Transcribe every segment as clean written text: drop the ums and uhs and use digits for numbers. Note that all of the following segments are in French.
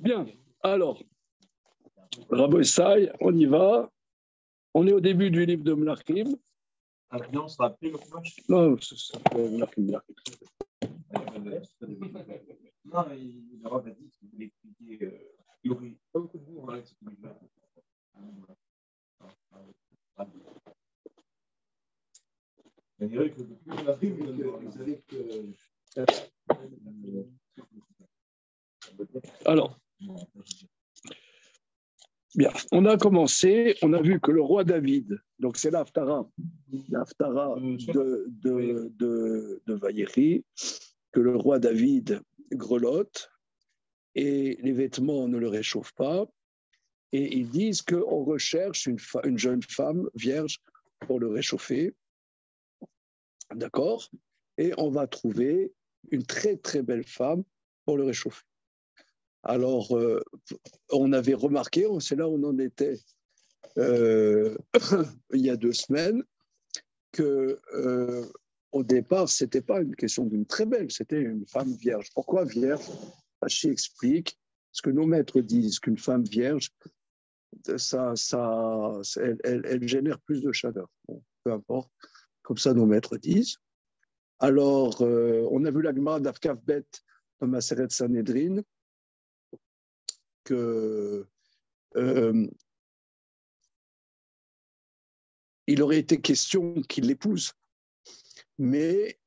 Bien, alors, Rabbi Issaï, on y va. On est au début du livre de Melachim. Non, ça va plus le proche. Non, c'est Melachim. Non, il aura dit qu'il voulait expliquer. Il y aurait pas beaucoup de mots dans ce livre-là. On dirait que depuis Melachim, vous savez que. Alors, bien, on a commencé, on a vu que le roi David, donc c'est l'Haftara de Vaïri, que le roi David grelotte et les vêtements ne le réchauffent pas, et ils disent qu'on recherche une jeune femme vierge pour le réchauffer, d'accord, et on va trouver une très très belle femme pour le réchauffer. Alors, on avait remarqué, c'est là où on en était il y a 2 semaines, que au départ, ce n'était pas une question d'une très belle, c'était une femme vierge. Pourquoi vierge? Rachi explique, ce que nos maîtres disent qu'une femme vierge, elle génère plus de chaleur. Bon, peu importe, comme ça nos maîtres disent. Alors, on a vu la Gemara d'Avkav Bet dans Maseret Sanhedrin, que il aurait été question qu'il l'épouse, mais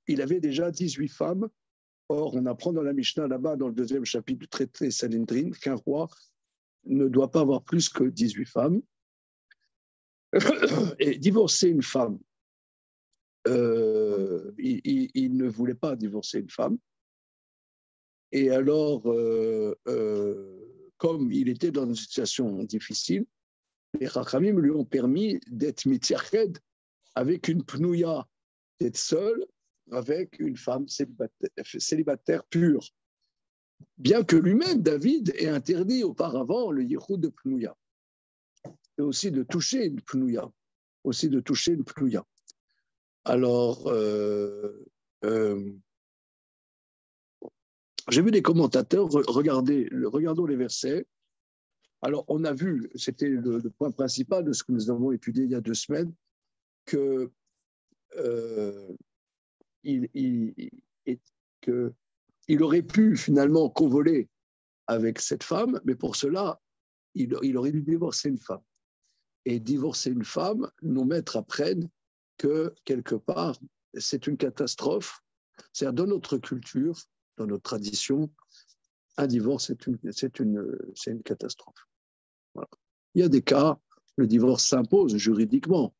il avait déjà 18 femmes. Or, on apprend dans la Mishnah là-bas, dans le 2e chapitre du traité Sanhedrin, qu'un roi ne doit pas avoir plus que 18 femmes. Et divorcer une femme, il ne voulait pas divorcer une femme. Et alors, comme il était dans une situation difficile, les Chachamim lui ont permis d'être mitziached avec une pnouya, d'être seul avec une femme célibataire pure. Bien que lui-même, David, ait interdit auparavant le yichud de pnouya. Et aussi de toucher une pnouya. Alors, j'ai vu des commentateurs, regardons les versets. Alors, on a vu, c'était le point principal de ce que nous avons étudié il y a 2 semaines, que il aurait pu finalement convoler avec cette femme, mais pour cela, il aurait dû divorcer une femme. Et divorcer une femme, nos maîtres apprennent que quelque part, c'est une catastrophe. C'est-à-dire, dans notre culture, dans notre tradition, un divorce, c'est une catastrophe. Voilà. Il y a des cas, le divorce s'impose juridiquement.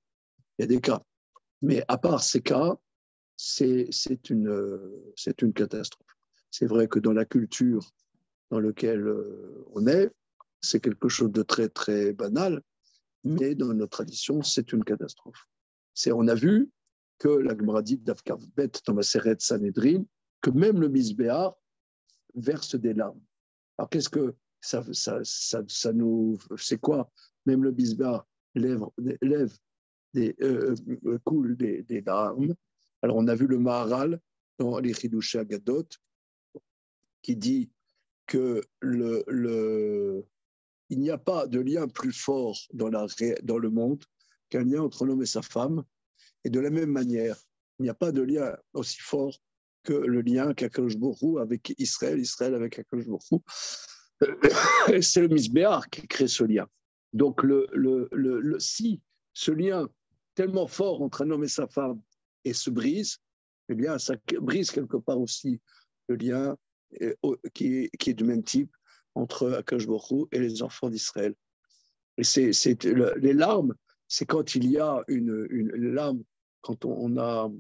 Il y a des cas. Mais à part ces cas, c'est une catastrophe. C'est vrai que dans la culture dans laquelle on est, c'est quelque chose de très, très banal, mais dans notre tradition, c'est une catastrophe. On a vu que la Gemara dit d'Avkav Bet dans Maseret Sanhedrin, que même le Misbéar verse des larmes. Alors qu'est-ce que ça nous... C'est quoi? Même le Misbéar coule des larmes. Alors on a vu le Maharal dans les Chidushé Agadot qui dit que il n'y a pas de lien plus fort dans le monde qu'un lien entre l'homme et sa femme. Et de la même manière, il n'y a pas de lien aussi fort que le lien qu'Akadosh Baruch Hu avec Israël, Israël avec Akadosh Baruch Hu. C'est le Misbéar qui crée ce lien. Donc, si ce lien tellement fort entre un homme et sa femme se brise, eh bien, ça brise quelque part aussi le lien qui est du même type entre Akadosh Baruch Hu et les enfants d'Israël. Et les larmes, c'est quand il y a une larme, quand on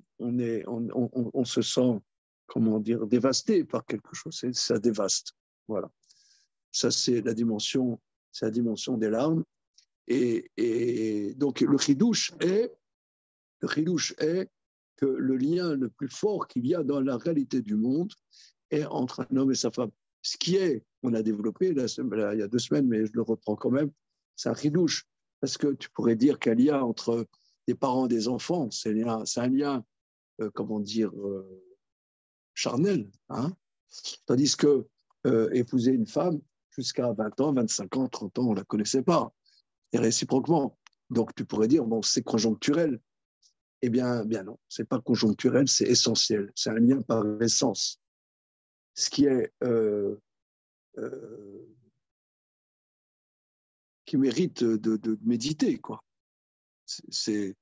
se sent, comment dire, dévasté par quelque chose, ça dévaste. Voilà. Ça, c'est la dimension des larmes. Et donc, le chidouche est que le lien le plus fort qu'il y a dans la réalité du monde est entre un homme et sa femme. Ce qui est, on a développé là, il y a 2 semaines, mais je le reprends quand même, c'est un chidouche. Parce que tu pourrais dire qu'il y a entre des parents et des enfants, c'est un lien, comment dire, charnel. Hein. Tandis que épouser une femme jusqu'à 20 ans, 25 ans, 30 ans, on ne la connaissait pas. Et réciproquement. Donc tu pourrais dire, bon, c'est conjoncturel. Eh bien, bien non, ce n'est pas conjoncturel, c'est essentiel. C'est un lien par essence. Ce qui est qui mérite de méditer, quoi. C'est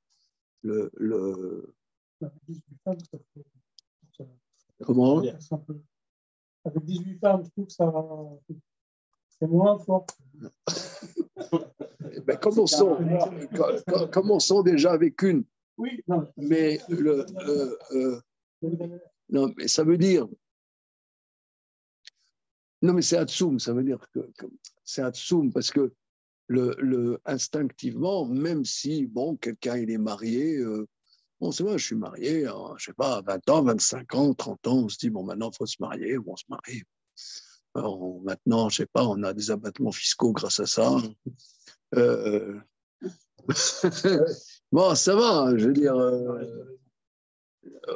le comment avec 18 femmes, je trouve que ça c'est moins fort. Ben, commençons déjà avec une. Oui, non. Mais non, mais ça veut dire. Non, mais c'est Hatsum, ça veut dire que c'est Hatsum parce que instinctivement, même si bon, quelqu'un il est marié, bon, c'est vrai, je suis marié, je sais pas, 20 ans, 25 ans, 30 ans, on se dit, bon, maintenant, il faut se marier, on se marie. Alors, maintenant, je sais pas, on a des abattements fiscaux grâce à ça. Bon, ça va, je veux dire.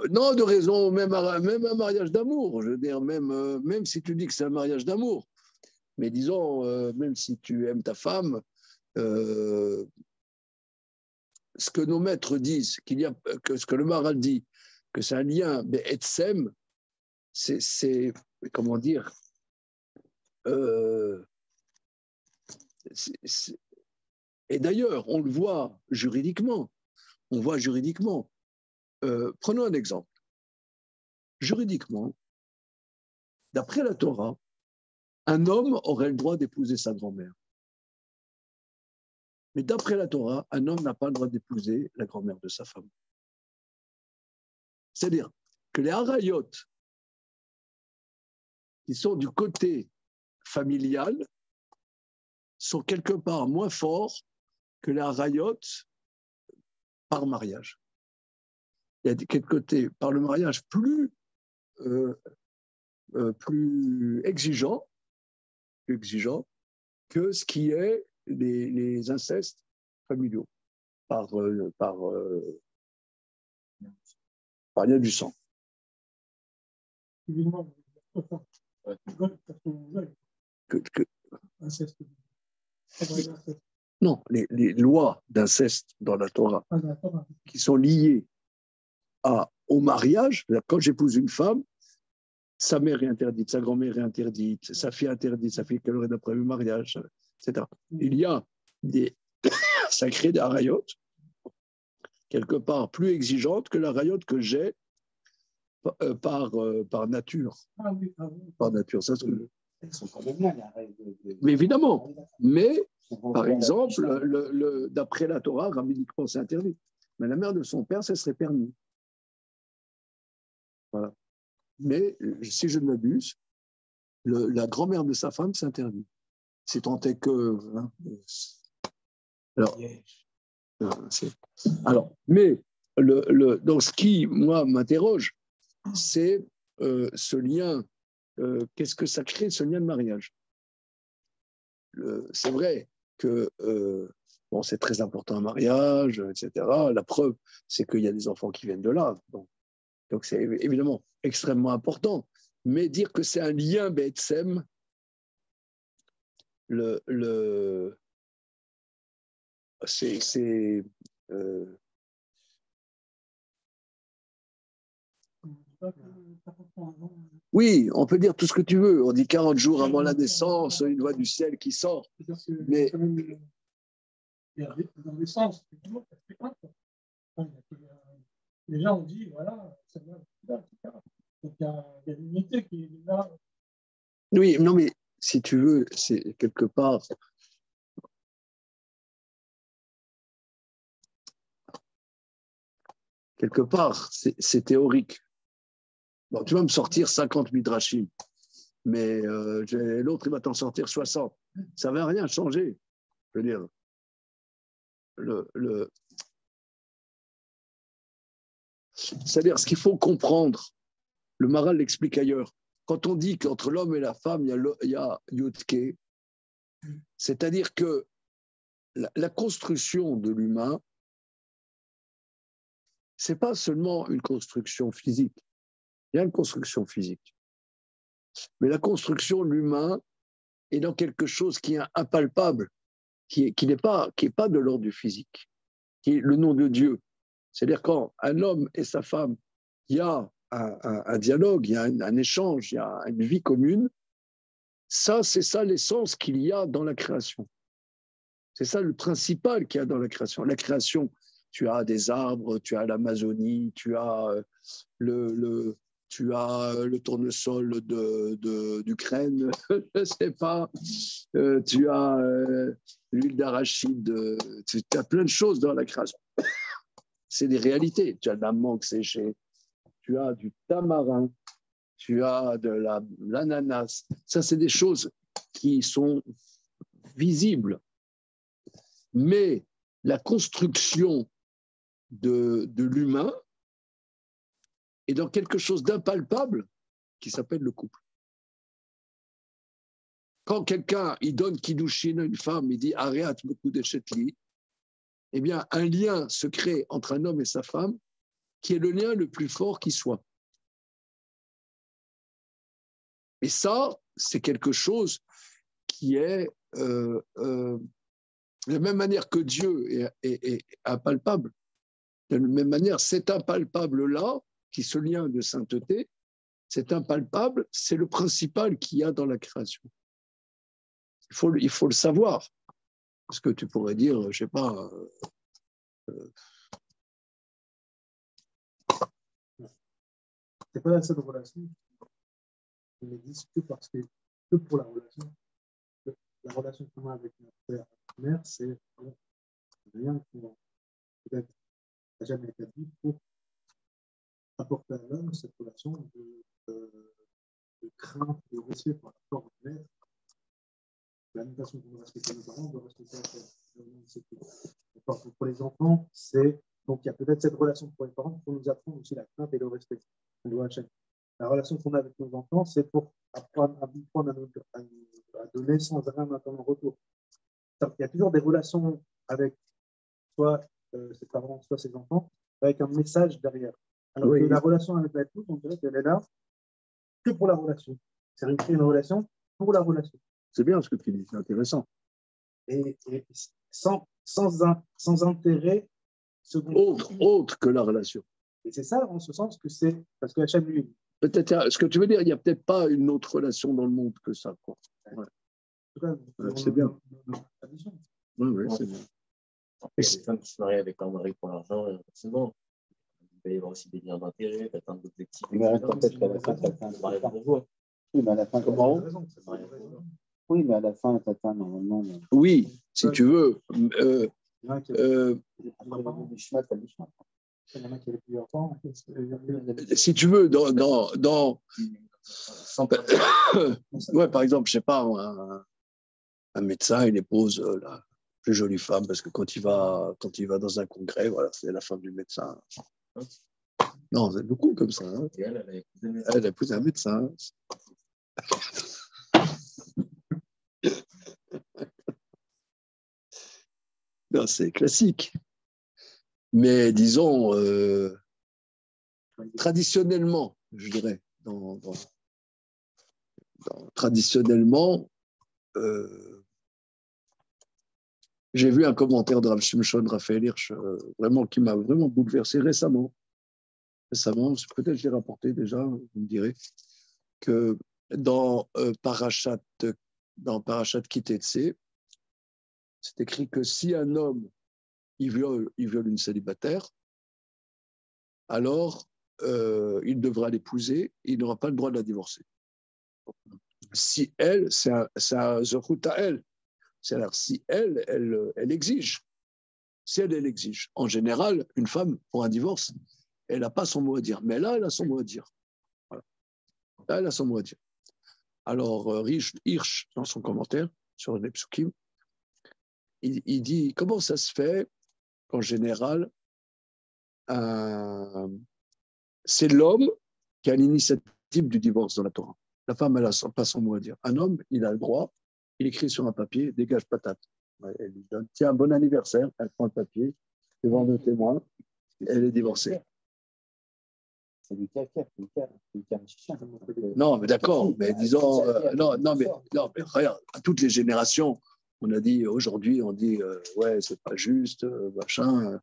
Non, de raison, même un mariage d'amour, je veux dire, même si tu dis que c'est un mariage d'amour, mais disons, même si tu aimes ta femme, ce que nos maîtres disent, ce que le Maharal dit, que c'est un lien, Etsem, c'est comment dire, et d'ailleurs, on le voit juridiquement. Prenons un exemple. Juridiquement, d'après la Torah, un homme aurait le droit d'épouser sa grand-mère. Mais d'après la Torah, un homme n'a pas le droit d'épouser la grand-mère de sa femme. C'est-à-dire que les harayot, qui sont du côté familial, sont quelque part moins forts que les harayot par mariage. Il y a quelque côté par le mariage plus exigeant que ce qui est les incestes familiaux par lien du sang. Non, les lois d'inceste dans la Torah qui sont liées au mariage, quand j'épouse une femme, sa mère est interdite, sa grand-mère est interdite, sa fille est interdite, sa fille qu'elle aurait d'après le mariage, etc. Il y a des sacrés des harayot, quelque part plus exigeantes que la harayot que j'ai par nature. Par nature, ça se... Mais évidemment, mais par exemple, d'après la Torah, rabbiniquement, c'est interdit. Mais la mère de son père, ça serait permis. Voilà. Mais si je ne m'abuse, la grand-mère de sa femme, c'est interdit. C'est tant est que. Hein, alors, mais donc ce qui, moi, m'interroge, c'est ce lien. Qu'est-ce que ça crée, ce lien de mariage? C'est vrai que bon, c'est très important un mariage, etc. La preuve, c'est qu'il y a des enfants qui viennent de là. Donc c'est évidemment extrêmement important. Mais dire que c'est un lien BSM, c'est oui, on peut dire tout ce que tu veux. On dit 40 jours avant la naissance, une voix du ciel qui sort. Mais dans les sens, les gens ont dit, voilà, c'est bien, etc. Donc il y a une unité qui est là. Oui, non, mais si tu veux, c'est quelque part. Quelque part, c'est théorique. Bon, tu vas me sortir 50 midrashim, mais l'autre, il va t'en sortir 60. Ça ne va rien changer. Je veux dire, c'est-à-dire, ce qu'il faut comprendre, le Maharal l'explique ailleurs. Quand on dit qu'entre l'homme et la femme, il y a Yudke, c'est-à-dire que la construction de l'humain, ce n'est pas seulement une construction physique, Il y a une construction physique. Mais la construction, l'humain, est dans quelque chose qui est impalpable, qui n'est pas de l'ordre du physique, qui est le nom de Dieu. C'est-à-dire quand un homme et sa femme, il y a un dialogue, il y a un échange, il y a une vie commune, ça, c'est ça l'essence qu'il y a dans la création. C'est ça le principal qu'il y a dans la création. La création, tu as des arbres, tu as l'Amazonie, tu as le tournesol d'Ukraine, je ne sais pas, tu as l'huile d'arachide, tu as plein de choses dans la création. C'est des réalités. Tu as de la mangue séchée, tu as du tamarin, tu as de l'ananas. Ça, c'est des choses qui sont visibles. Mais la construction de l'humain est dans quelque chose d'impalpable qui s'appelle le couple. Quand quelqu'un il donne kiddushin à une femme, il dit Areat mekudeshetli, eh bien, un lien se crée entre un homme et sa femme qui est le lien le plus fort qui soit. Et ça, c'est quelque chose qui est de la même manière que Dieu est impalpable, de la même manière, cet impalpable-là, qui est ce lien de sainteté, cet impalpable, c'est le principal qu'il y a dans la création. Il faut le savoir. Parce que tu pourrais dire, je ne sais pas. C'est pas la seule relation qui n'existe que parce que pour la relation. La relation qu'on a avec notre père et notre mère, c'est rien qu'on peut-être n'a jamais établi pour apporter à l'homme cette relation de crainte, de respect par rapport au maître. La même façon qu'on doit respecter nos parents, on doit respecter la père. Pour les enfants, donc il y a peut-être cette relation pour les parents pour nous apprendre aussi la crainte et le respect. On doit la relation qu'on a avec nos enfants, c'est pour apprendre à donner sans rien attendre en retour. Il y a toujours des relations avec soit ses parents, soit ses enfants, avec un message derrière. Alors que la relation avec la épouse, on dirait qu'elle est là que pour la relation. C'est une relation pour la relation. C'est bien ce que tu dis, c'est intéressant. Et sans intérêt autre que la relation. Et c'est ça, en ce sens, que c'est parce que Hachem lui. Peut-être, ce que tu veux dire, il n'y a peut-être pas une autre relation dans le monde que ça. Quoi. Ouais. C'est bien. Oui, c'est bien. Il y a des femmes qui se marient avec leur mari pour l'argent, forcément. Il va y avoir aussi des liens d'intérêt, d'atteindre d'objectifs. Mais peut-être qu'à la fin, tu atteins. Oui, mais à la fin, comment? Oui, mais à la fin, tu atteins normalement. Oui, si tu veux. Si tu veux, ouais, par exemple, je sais pas, un médecin, il épouse la plus jolie femme parce que quand il va dans un congrès, voilà, c'est la femme du médecin. Non, c'est beaucoup comme ça. Hein. Elle a épousé un médecin. Non, c'est classique. Mais disons, traditionnellement, je dirais, traditionnellement, j'ai vu un commentaire de Rav Shimshon Raphaël Hirsch, vraiment, qui m'a vraiment bouleversé récemment. Peut-être je l'ai rapporté déjà, vous me direz, que dans Parashat Kitetse, c'est écrit que si un homme il viole une célibataire, alors il devra l'épouser, il n'aura pas le droit de la divorcer. Si elle, c'est un zochut à elle. C'est-à-dire, si elle exige. Si elle exige. En général, une femme, pour un divorce, elle n'a pas son mot à dire. Mais là, elle a son mot à dire. Voilà. Là, elle a son mot à dire. Alors, Hirsch, dans son commentaire sur les psukim, il dit comment ça se fait qu'en général, c'est l'homme qui a l'initiative du divorce dans la Torah. La femme, elle n'a pas son mot à dire. Un homme, il a le droit, il écrit sur un papier, dégage patate. Elle lui donne, tiens, bon anniversaire, elle prend le papier, devant le témoin, elle est divorcée. c'est du calcaire, Non, mais d'accord, mais disons, non, mais regarde, à toutes les générations, on a dit, aujourd'hui, on dit, ouais, c'est pas juste, machin,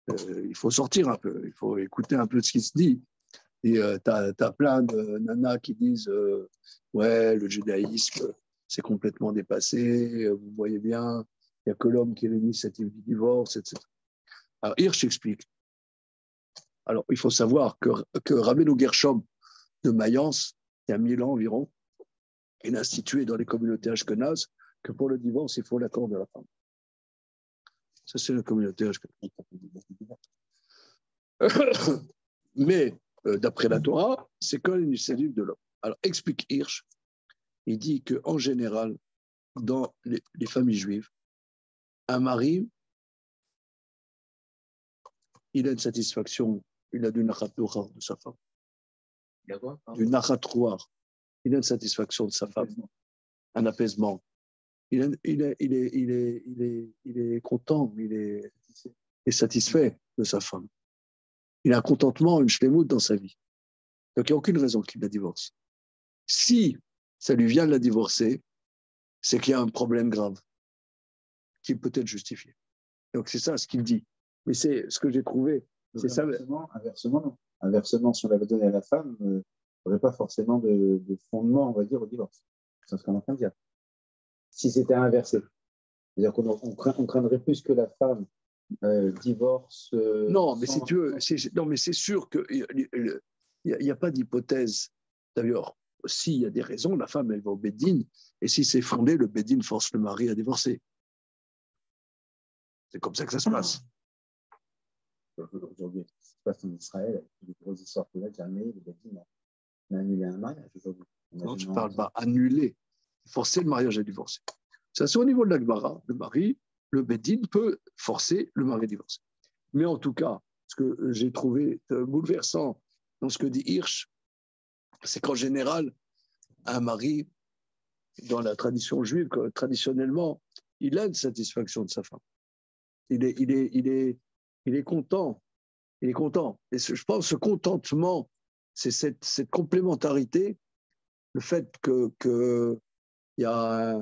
il faut sortir un peu, il faut écouter un peu ce qui se dit. Et tu as plein de nanas qui disent, ouais, le judaïsme, c'est complètement dépassé, vous voyez bien, il n'y a que l'homme qui est l'initiative du divorce, etc. Alors, Hirsch explique. Alors, il faut savoir que Rabbeinu Gershom de Mayence, il y a 1000 ans environ, il a institué dans les communautés ashkénazes que pour le divorce, il faut l'accord de la femme. Ça, c'est la communauté ashkénaze. Mais, d'après la Torah, c'est quand l'initiative de l'homme. Alors, explique Hirsch, il dit qu'en général, dans les familles juives, un mari, il a une satisfaction, il a du nachat ruach de sa femme. Il y a quoi? Du nachat ruach. Il a une satisfaction de sa femme, un apaisement. Il est content, il est satisfait de sa femme. Il a un contentement, une shlemout dans sa vie. Donc, il n'y a aucune raison qu'il la divorce. Si ça lui vient de la divorcer, c'est qu'il y a un problème grave qui peut être justifié. Donc, c'est ça ce qu'il dit. Mais c'est ce que j'ai trouvé. C'est ça. Inversement, si on l'avait donné à la femme, il n'y aurait pas forcément de fondement, on va dire, au divorce. C'est ce qu'on est en train de dire. Si c'était inversé. C'est-à-dire qu'on craindrait plus que la femme divorce. Non, mais si tu veux, non, mais c'est sûr qu'il n'y a pas d'hypothèse. D'ailleurs, s'il y a des raisons, la femme, elle va au Bédine, et si c'est fondé, le Bédine force le mari à divorcer. C'est comme ça que ça se passe. Aujourd'hui, ce qui se passe en Israël, avec les grosses histoires que là, jamais le Bédine a annulé un mariage aujourd'hui. Non, tu ne parles pas annuler, forcer le mariage à divorcer. Ça, c'est au niveau de la Gemara, le mari, le Bédine peut forcer le mari à divorcer. Mais en tout cas, ce que j'ai trouvé bouleversant dans ce que dit Hirsch, c'est qu'en général, un mari, dans la tradition juive, traditionnellement, il a une satisfaction de sa femme. Il est content. Il est content. Et je pense que ce contentement, c'est cette complémentarité, le fait que il y a,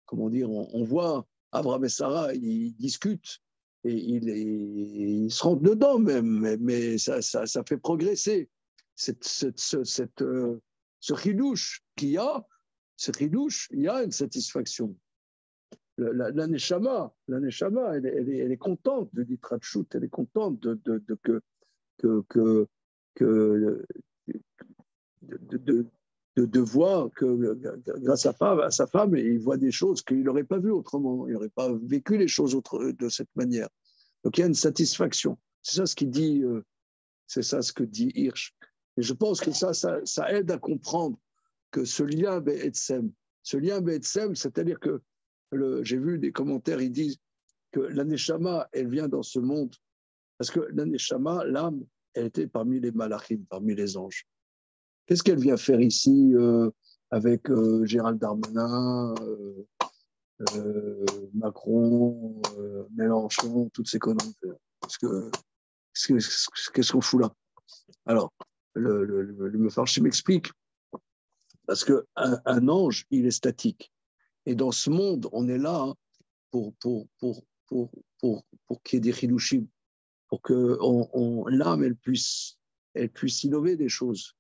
comment dire, on voit Abraham et Sarah, ils discutent et ils se rentrent dedans même, mais ça fait progresser ce ridouche qu'il y a, il y a une satisfaction. La neshama, elle est contente de l'itratchout, elle est contente de voir que grâce à sa femme, il voit des choses qu'il n'aurait pas vues autrement, il n'aurait pas vécu les choses de cette manière. Donc il y a une satisfaction. C'est ça ce qu'il dit, c'est ça ce que dit Hirsch. Et je pense que ça aide à comprendre que ce lien Be'etzem, c'est-à-dire que j'ai vu des commentaires, ils disent que la neshama, elle vient dans ce monde, parce que la neshama, l'âme, elle était parmi les malachim, parmi les anges. Qu'est-ce qu'elle vient faire ici avec Gérald Darmanin, Macron, Mélenchon, toutes ces conneries? Qu'est-ce qu'on fout là? Alors, le Mefarshim m'explique, parce qu'un ange, il est statique. Et dans ce monde, on est là pour qu'il y ait des chidushim, pour que l'âme, elle puisse innover des choses,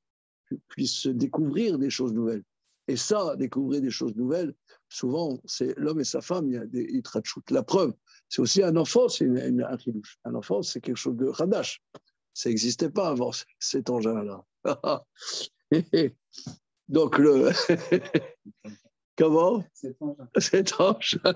puisse découvrir des choses nouvelles. Et ça, découvrir des choses nouvelles, souvent, c'est l'homme et sa femme, il y a des itrachout. La preuve, c'est aussi un enfant, c'est un chidouche. Un enfant, c'est quelque chose de khadash. Ça n'existait pas avant cet engin-là. Donc, comment? Cet engin.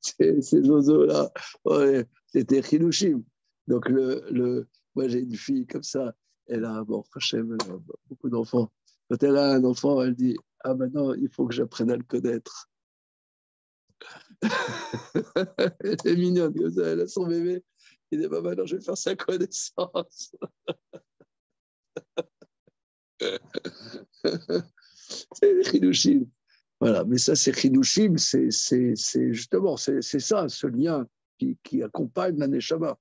Ces oiseaux-là, ouais, c'était Chidushim. Donc, moi, j'ai une fille comme ça, elle a, Hachem, elle a beaucoup d'enfants. Quand elle a un enfant, elle dit, ah, maintenant, il faut que j'apprenne à le connaître. Elle est mignonne comme ça, elle a son bébé. Il dit, bah, maintenant, je vais faire sa connaissance. C'est les Chidushim. Voilà, mais ça, c'est Chidushim, c'est justement, c'est ça, ce lien qui accompagne la Neshama.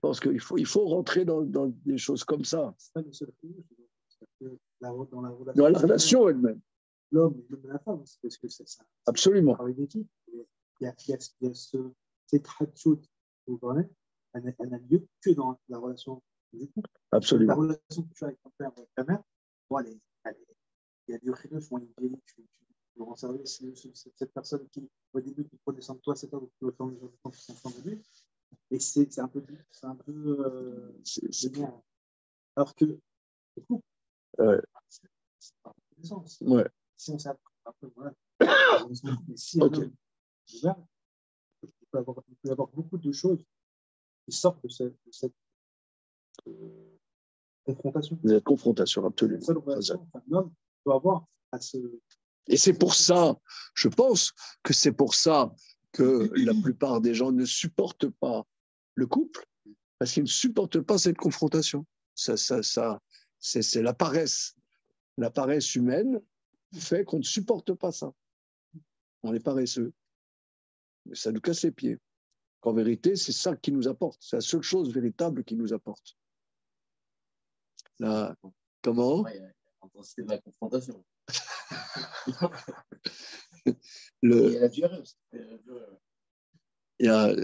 pense qu'il faut rentrer dans des choses comme ça. C'est pas le seul film, dans la relation. Dans la relation elle-même. L'homme et la femme, c'est parce que c'est ça. Absolument. Un travail d'équipe. Il y a cette hatchout, vous parlez, elle n'a lieu que dans la relation du couple. Absolument. La relation que tu as avec ton père, avec ta mère, bon, il y a du khidouj, moi, il me dit, tu veux rendre service, cette personne qui, au début, qui prenait soin de toi, c'est toi, tu veux faire les gens qui sont soin de lui. Et c'est un peu bien. Alors que le couple, c'est pas le sens. Ouais. Si on s'apprend un peu, voilà. Si Ok. un homme est ouvert, il peut y avoir beaucoup de choses qui sortent de cette confrontation. Vous êtes confrontation, absolument. La seule relation qu'un homme doit avoir à ce. Et c'est pour ça, je pense que c'est pour ça que la plupart des gens ne supportent pas le couple, parce qu'ils ne supportent pas cette confrontation. C'est la paresse. La paresse humaine fait qu'on ne supporte pas ça. On est paresseux. Mais ça nous casse les pieds. En vérité, c'est ça qui nous apporte. C'est la seule chose véritable qui nous apporte. Là, comment? Ouais, l'intensité de la confrontation. Et la durée aussi.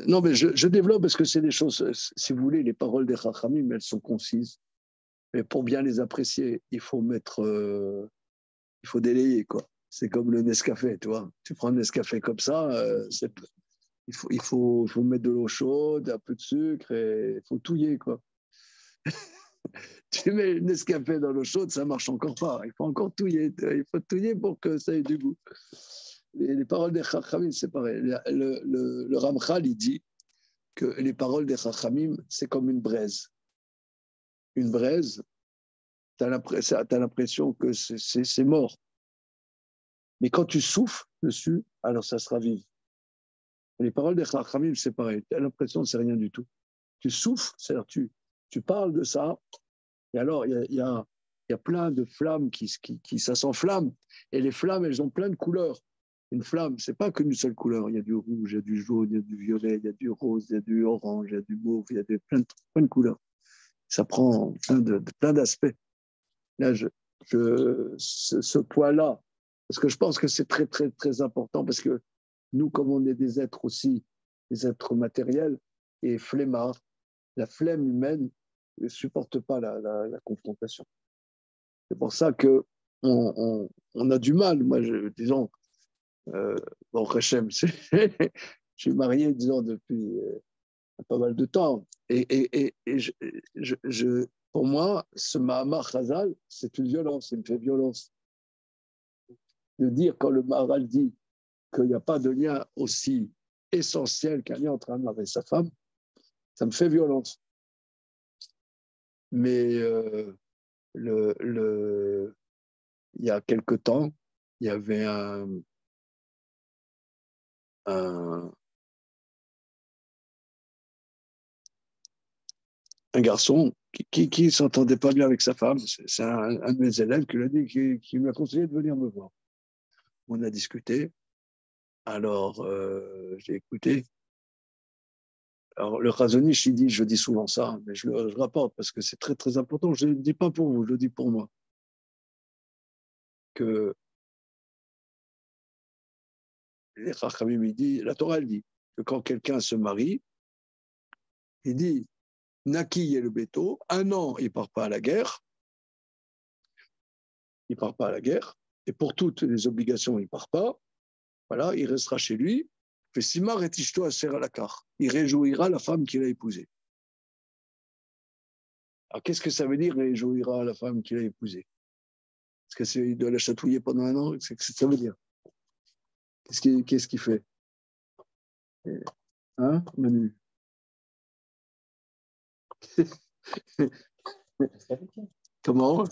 Non, mais je développe parce que c'est des choses, si vous voulez, les paroles des Chachamim, elles sont concises. Mais pour bien les apprécier, il faut il faut délayer, quoi. C'est comme le Nescafé, tu vois. Tu prends le Nescafé comme ça, il faut mettre de l'eau chaude, un peu de sucre et il faut touiller, quoi. Tu mets le Nescafé dans l'eau chaude, ça marche encore pas. Il faut encore touiller. Il faut touiller pour que ça ait du goût. Les paroles des Chachamim, c'est pareil. Le Ramchal, il dit que les paroles des Chachamim, c'est comme une braise. Une braise, tu as l'impression que c'est mort. Mais quand tu souffles dessus, alors ça se ravive. Les paroles des Chachamim, c'est pareil. Tu as l'impression que c'est rien du tout. Tu souffles, c'est-à-dire tu parles de ça, et alors il y a plein de flammes ça s'enflamme. Et les flammes, elles ont plein de couleurs. Une flamme, c'est pas qu'une seule couleur. Il y a du rouge, il y a du jaune, il y a du violet, il y a du rose, il y a du orange, il y a du mauve, il y a plein de couleurs. Ça prend plein d'aspects. Là, ce poids-là, parce que je pense que c'est très, très, très important, parce que nous, comme on est des êtres aussi, des êtres matériels et flemmards, la flemme humaine ne supporte pas la confrontation. C'est pour ça qu'on a du mal. Moi, disons, bon, Hachem, je suis marié, disons, depuis pas mal de temps. Et pour moi, ce Mahamar Chazal, c'est une violence, il me fait violence. De dire, quand le Maharal dit qu'il n'y a pas de lien aussi essentiel qu'un lien entre un homme et sa femme, ça me fait violence. Mais il y a quelque temps, il y avait un garçon qui ne s'entendait pas bien avec sa femme. C'est un de mes élèves qui l'a dit, qui m'a conseillé de venir me voir. On a discuté. Alors, j'ai écouté. Alors, le Chazonish, il dit, je dis souvent ça, mais je rapporte parce que c'est très, très important. Je ne le dis pas pour vous, je le dis pour moi. Que les Chachamim, il dit, la Torah, elle dit que quand quelqu'un se marie, il dit, Naki et le béto, 1 an, il ne part pas à la guerre. Il ne part pas à la guerre. Et pour toutes les obligations, il ne part pas. Voilà, il restera chez lui. Il réjouira la femme qu'il a épousée. Alors, qu'est-ce que ça veut dire, réjouira la femme qu'il a épousée? Est-ce qu'il doit la chatouiller pendant 1 an? Qu'est-ce que ça veut dire? Qu'est-ce qu'il fait? Hein, Manu? Comment?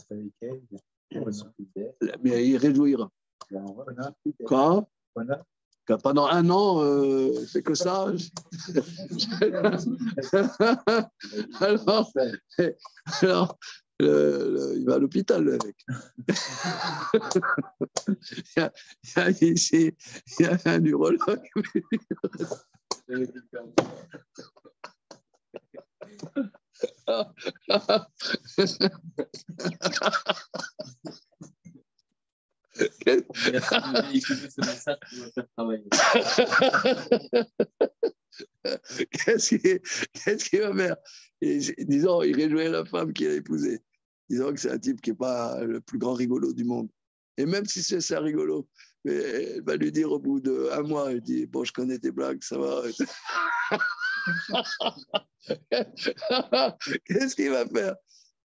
Mais il réjouira. Quoi? Pendant 1 an, c'est que ça. alors il va à l'hôpital, le mec. Il y a un urologue. Qu'est-ce qu'il va faire? Disons, il réjouit la femme qu'il a épousée. Disons que c'est un type qui n'est pas le plus grand rigolo du monde. Et même si c'est ça rigolo, mais elle va lui dire au bout d'un mois, elle dit, bon, je connais tes blagues, ça va. Qu'est-ce qu'il va faire?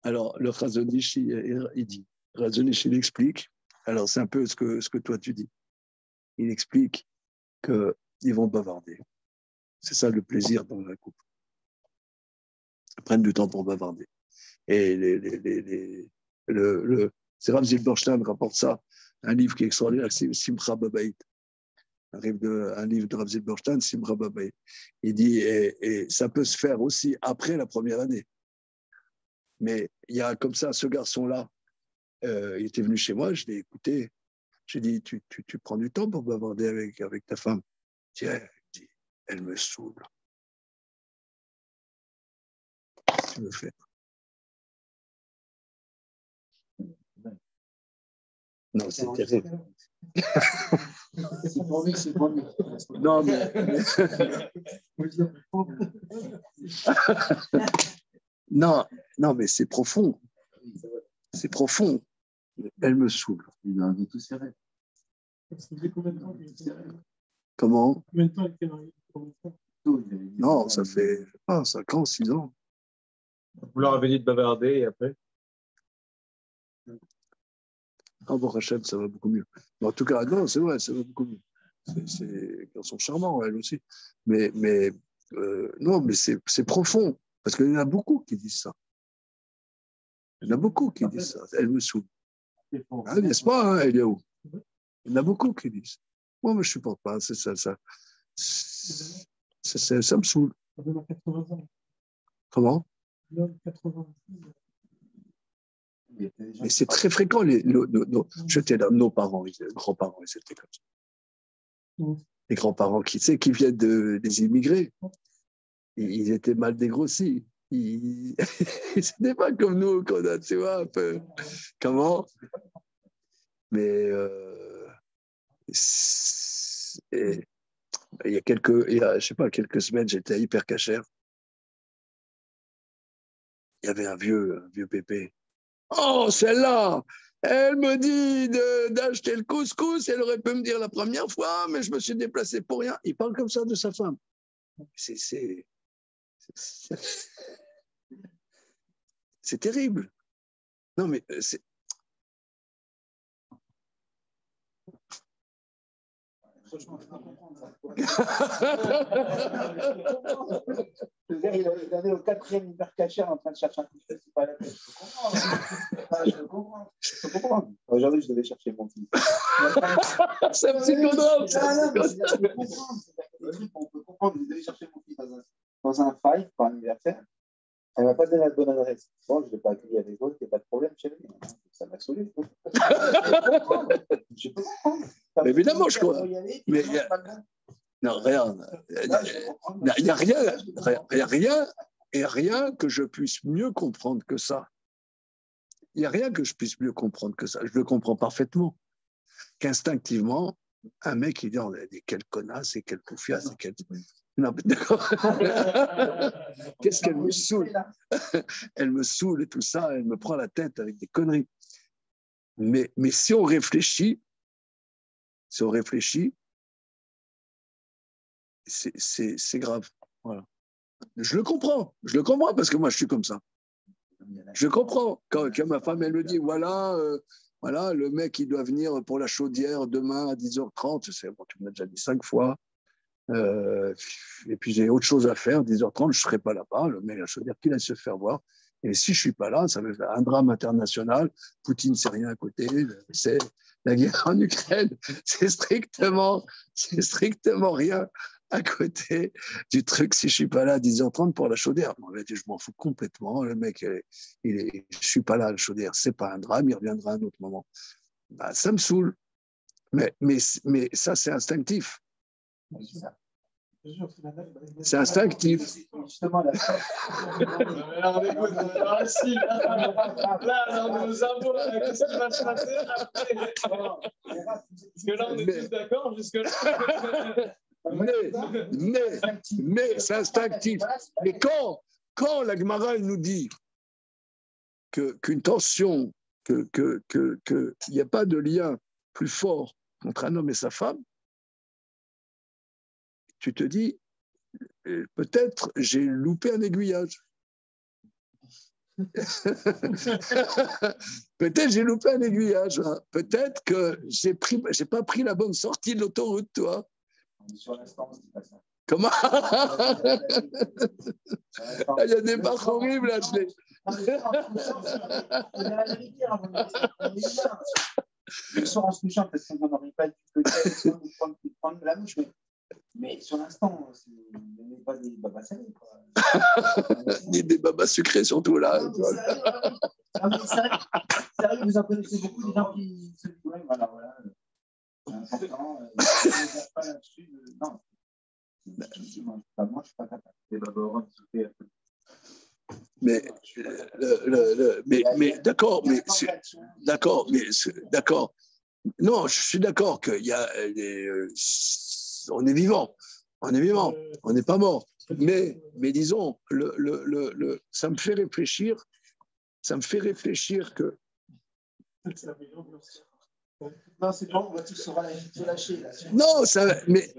Alors, le Chazon-Ish, il dit, Chazon-Ish, il explique, alors c'est un peu ce que toi tu dis. Il explique qu'ils vont bavarder. C'est ça le plaisir dans la couple. Ils prennent du temps pour bavarder. Et c'est Rav Zilberstein rapporte ça, un livre qui est extraordinaire, c'est Simcha Babait. Un livre de Rav Zilberstein, Simcha Babait. Il dit, et ça peut se faire aussi après la première année. Mais il y a comme ça, ce garçon-là, il était venu chez moi, je l'ai écouté. J'ai dit, tu prends du temps pour bavarder avec ta femme. Il dit, elle me saoule. Qu'est-ce que tu veux faire? Non, c'est terrible. C'est pour lui, c'est pour lui. Non, mais... non, mais c'est profond. C'est profond. Elle me saoule. Il a envie tous ses rêves. Comment? Combien de temps il était marié? Non, ça fait 5 ans, 6 ans. Vous leur avez dit de bavarder et après? En bon Hachem, ça va beaucoup mieux. Mais en tout cas, non, c'est vrai, ça va beaucoup mieux. Elles sont charmants, elles aussi. Mais non, mais c'est profond. Parce qu'il y en a beaucoup qui disent ça. Il y en a beaucoup qui disent ça. Elle me saoule. Ah, n'est-ce pas, hein, Eliaou? Il y en a beaucoup qui disent. Moi, je ne supporte pas. C'est ça. Ça me saoule. Comment? Mais c'est très fréquent. Nos parents, les grands-parents, ils étaient comme ça. Les grands-parents qui viennent des immigrés, ils étaient mal dégrossis. Ce n'est pas comme nous qu'on a, tu vois, un peu. Comment? Mais il y a quelques semaines, j'étais à Hyper Cacher. Il y avait un vieux pépé. Oh, celle-là, elle me dit d'acheter le couscous. Elle aurait pu me dire la première fois, mais je me suis déplacé pour rien. Il parle comme ça de sa femme. C'est terrible. Non, mais c'est... Franchement, je peux comprendre ça. Il est au 4e hypercachère en train de chercher un coup de c'est pas la tête. Je peux comprendre. Aujourd'hui, je devais chercher mon fils. C'est un psychodrame. Je peux comprendre. On peut comprendre. Je devais chercher mon fils dans un fight pour un anniversaire. Elle ne m'a pas donné la bonne adresse. Bon, je ne l'ai pas accueilli avec d'autres, il n'y a pas de problème chez lui. Ça m'a saoulé. Je peux comprendre. Mais évidemment, je crois. Mais non, rien. Il n'y a rien que je puisse mieux comprendre que ça. Il n'y a rien que je puisse mieux comprendre que ça. Je le comprends parfaitement. Qu'instinctivement, un mec, il dit quelle connasse et quelle poufiasse et quelle... Non, d'accord. Qu'est-ce qu'elle me saoule? Elle me saoule et tout ça, elle me prend la tête avec des conneries. Mais si on réfléchit, c'est grave. Voilà. Je le comprends parce que moi je suis comme ça. Je comprends. Quand ma femme elle me dit voilà, le mec il doit venir pour la chaudière demain à 10h30, c'est bon, tu me l'as déjà dit 5 fois. Et puis j'ai autre chose à faire, 10h30, je ne serai pas là-bas, le mec, je veux dire qu'il aille se faire voir. Et si je ne suis pas là, ça va faire un drame international. Poutine, c'est rien à côté. C'est la guerre en Ukraine, c'est strictement rien à côté du truc. Si je ne suis pas là à 10h30 pour la chaudière, je m'en fous complètement. Le mec, je ne suis pas là à la chaudière, ce n'est pas un drame, il reviendra à un autre moment. Bah, ça me saoule. Mais ça, c'est instinctif. C'est instinctif. Justement, là. Alors, écoute, alors, si, là, on est aux impôts, qu'est-ce qui va se passer après? Parce que là, on est tous d'accord jusque-là. Mais c'est instinctif. Mais quand la Gemara elle nous dit qu'une tension, qu'il n'y a pas de lien plus fort entre un homme et sa femme, tu te dis, peut-être j'ai loupé un aiguillage. Peut-être j'ai loupé un aiguillage. Hein. Peut-être que j'ai pas pris la bonne sortie de l'autoroute, toi. Sur l'instant, on se dit pas ça. Comment? Il y a des barres horribles là. Le soir en se couchant, parce qu'on n'aurait pas dû peut-être prendre la mouche, mais sur l'instant, ce n'est pas des babas salés. Ni des babas sucrés, surtout là. Sérieux, vous en connaissez beaucoup des gens qui se disent, voilà. C'est important, pas là-dessus. Non. Moi, je ne suis pas capable. Les babas sucrés. Mais d'accord, d'accord. Non, je suis d'accord qu'il y a on est vivant, on n'est pas mort. Mais disons, ça me fait réfléchir que. Non, c'est bon, on va tous se lâcher. Mais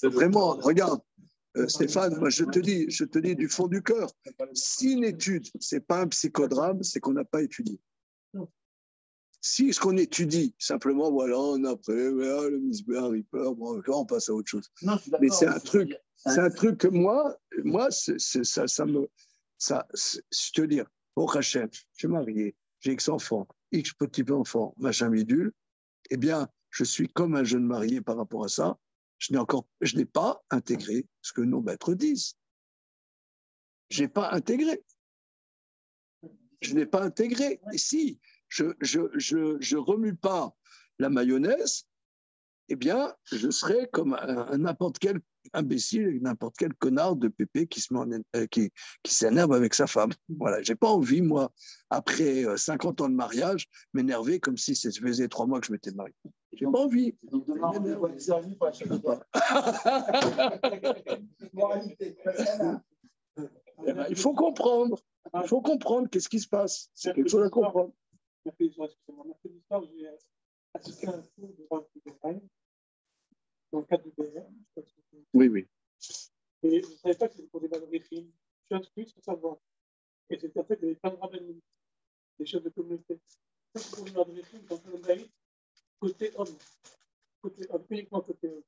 vraiment, regarde. Stéphane, moi je te dis du fond du cœur, si une étude, ce n'est pas un psychodrame, c'est qu'on n'a pas étudié. Si ce qu'on étudie, simplement, voilà, on a après, le Misbeh, Ripper, bon, on passe à autre chose. Non, mais c'est un truc que moi, je te dis, au Hachem, je suis marié, j'ai X enfants, X petits-enfants, machin bidule, eh bien, je suis comme un jeune marié par rapport à ça. Je n'ai pas intégré ce que nos maîtres disent. Je n'ai pas intégré. Et si je remue pas la mayonnaise, eh bien, je serai comme un n'importe quel imbécile, n'importe quel connard de pépé qui s'énerve avec sa femme. Voilà, j'ai pas envie, moi, après 50 ans de mariage, m'énerver comme si ça faisait 3 mois que je m'étais marié. J'ai pas envie. Donc demain, on est des avis pour acheter il faut comprendre. Il faut comprendre qu'est-ce qui se passe. C'est quelque chose à comprendre. Mercredi soir, j'ai assisté à un cours de droit de travail dans le cadre du BR. Oui. Et je ne savais pas que c'était pour des madrichim. Je suis inscrit sans savoir. Et c'était en fait, il y avait plein de rabbins, des chefs de communauté. C'est pour les madrichim, dans le laïc, côté homme, uniquement côté homme.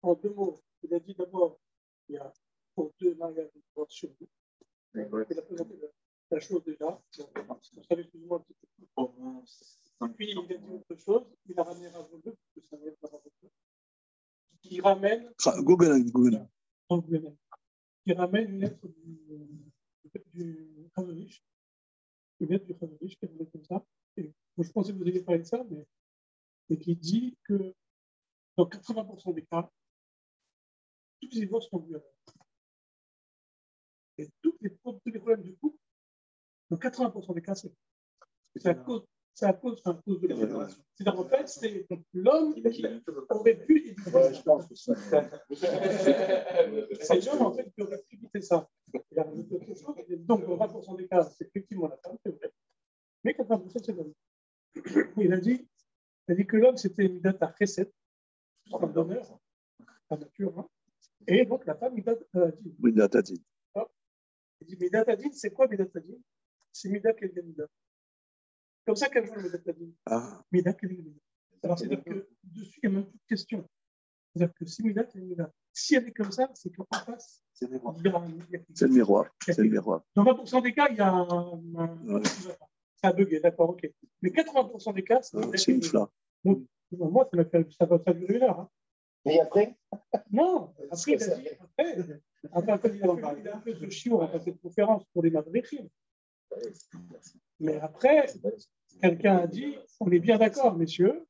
En 2 mots, il a dit d'abord, il y a pour 2 mariages de divorce chez vous. Il a présenté la chose déjà. Vous savez plus ou moins un petit peu. Puis il a dit autre chose, il a ramené Rav II, parce que ça vient de Rav II, qui ramène. Google. Qui ramène une lettre du Khazonich, une lettre du Khazonich qui est comme ça. Et je pensais que vous alliez parler de ça, mais qui dit que dans 80% des cas, tous les divorces sont dus à l'heure. Et tous les problèmes du couple, dans 80% des cas, c'est à cause de la génération. C'est-à-dire, en fait, c'est l'homme qui aurait pu éviter ça. C'est l'homme, en fait, qui aurait pu éviter ça. Il a rajouté autre chose. Donc, dans 20% des cas, c'est effectivement la femme, c'est vrai. Mais 80%, c'est l'homme. Il a dit que l'homme, c'était une date à Chesed, comme d'honneur, la nature. Hein. Et donc, la femme, Midat Adin. Midat Adin. Il dit Midat Adin, c'est quoi Midat Adin? C'est Midat Kelvin Midat. Comme ça qu'elle joue le Midat Adin. Midat Kelvin Midat. Alors, c'est-à-dire que dessus, il y a même plus de question. C'est-à-dire que si Midat Kelvin Midat, si elle est comme ça, c'est qu'en face, c'est le miroir. C'est le miroir. Dans 20% des cas, il y a un ça a bugué, d'accord, ok. Mais 80% des cas, c'est une flamme. Donc, moi, ça va durer 1 heure. Hein. Et après? Non, après, il a dit, après il a fait ce chiot, a fait cette conférence pour les madrichim. Mais après, quelqu'un a dit, on est bien d'accord, messieurs,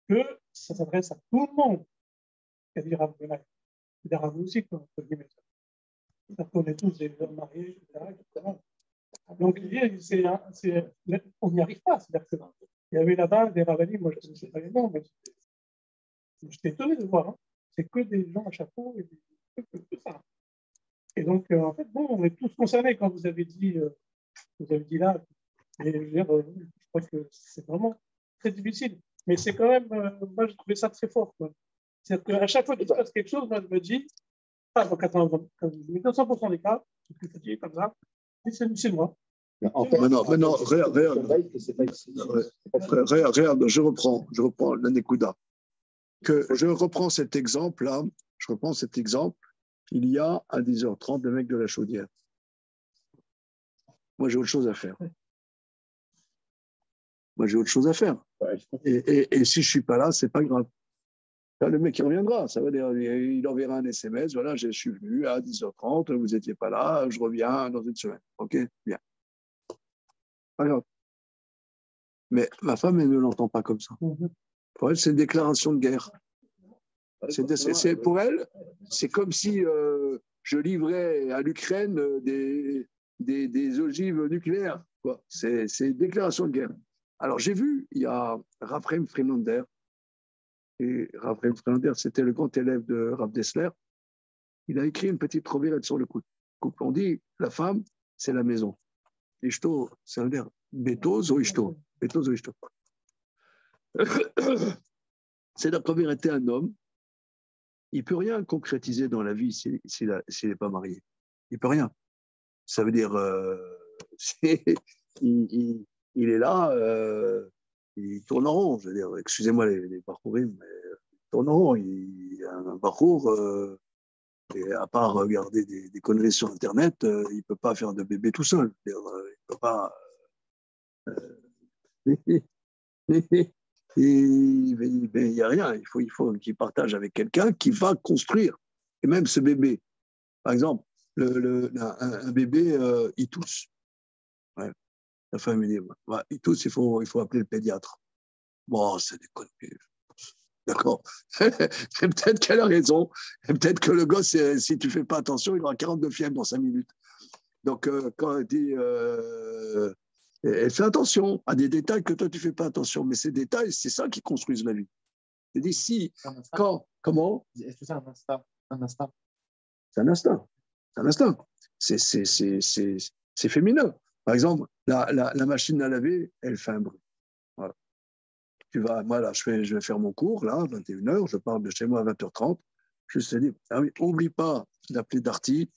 que ça s'adresse à tout le monde. qu'a dit Rav Benay. C'est Rav aussi, quoi, entre guillemets. On est tous des hommes mariés, etc. Donc, on n'y arrive pas. C'est-à-dire que, il y avait là-bas des ravadis, moi je ne sais pas les noms, mais j'étais étonné de voir. Hein. C'est que des gens à chapeau et que ça. Et donc, en fait, bon, on est tous concernés quand vous avez dit là. Et je veux dire, je crois que c'est vraiment très difficile. Mais c'est quand même, moi, je trouvais ça très fort. Quoi. C'est-à-dire qu'à chaque fois qu'il se passe quelque chose, moi, je me dis, dans 200% des cas, ce que je dis comme ça, c'est moi. Maintenant, regarde, je reprends l'anekouda. Je reprends cet exemple-là, il y a à 10h30 le mec de la chaudière. Moi, j'ai autre chose à faire. Et si je ne suis pas là, ce n'est pas grave. Là, le mec, il reviendra. Ça veut dire, il enverra un SMS. Voilà, je suis venu à 10h30, vous n'étiez pas là, je reviens dans une semaine. OK, bien. Pas grave. Mais ma femme, elle ne l'entend pas comme ça. Pour elle, c'est une déclaration de guerre. Pour elle, c'est comme si je livrais à l'Ukraine des ogives nucléaires. C'est une déclaration de guerre. Alors, j'ai vu, il y a Raphaël Friedlander. Et Raphaël Friedlander, c'était le grand élève de Rav Dessler. Il a écrit une petite proverbe sur le couple. On dit, la femme, c'est la maison. Ishto, ça veut dire Betos ou Ishto. C'est-à-dire, quand il était un homme, il ne peut rien concrétiser dans la vie s'il n'est pas marié. Il ne peut rien. Ça veut dire, il est là, il tourne en rond. Je veux dire, excusez-moi les parcours, mais il tourne en rond. Il a un parcours, et à part regarder des conneries sur Internet, il ne peut pas faire de bébé tout seul. Il ne peut pas. Il n'y a rien. Il faut qu'il partage avec quelqu'un qui va construire. Et même ce bébé, par exemple, un bébé, il tousse. Ouais. La femme me dit, il tousse, il faut appeler le pédiatre. Bon, c'est des conneries. D'accord. Peut-être qu'elle a raison. Et peut-être que le gosse, si tu ne fais pas attention, il aura 42 fièvres dans 5 minutes. Donc, quand elle dit... elle fait attention à des détails que toi, tu ne fais pas attention. Mais ces détails, c'est ça qui construisent la vie. C'est-à-dire, si, quand, comment? Est-ce que c'est un instinct? C'est un instinct. C'est féminin. Par exemple, la machine à laver, elle fait un bruit. Voilà. Moi, là, je vais faire mon cours, là, 21h, je pars de chez moi à 20h30. Je te dis, ah oui, n'oublie pas d'appeler Darty.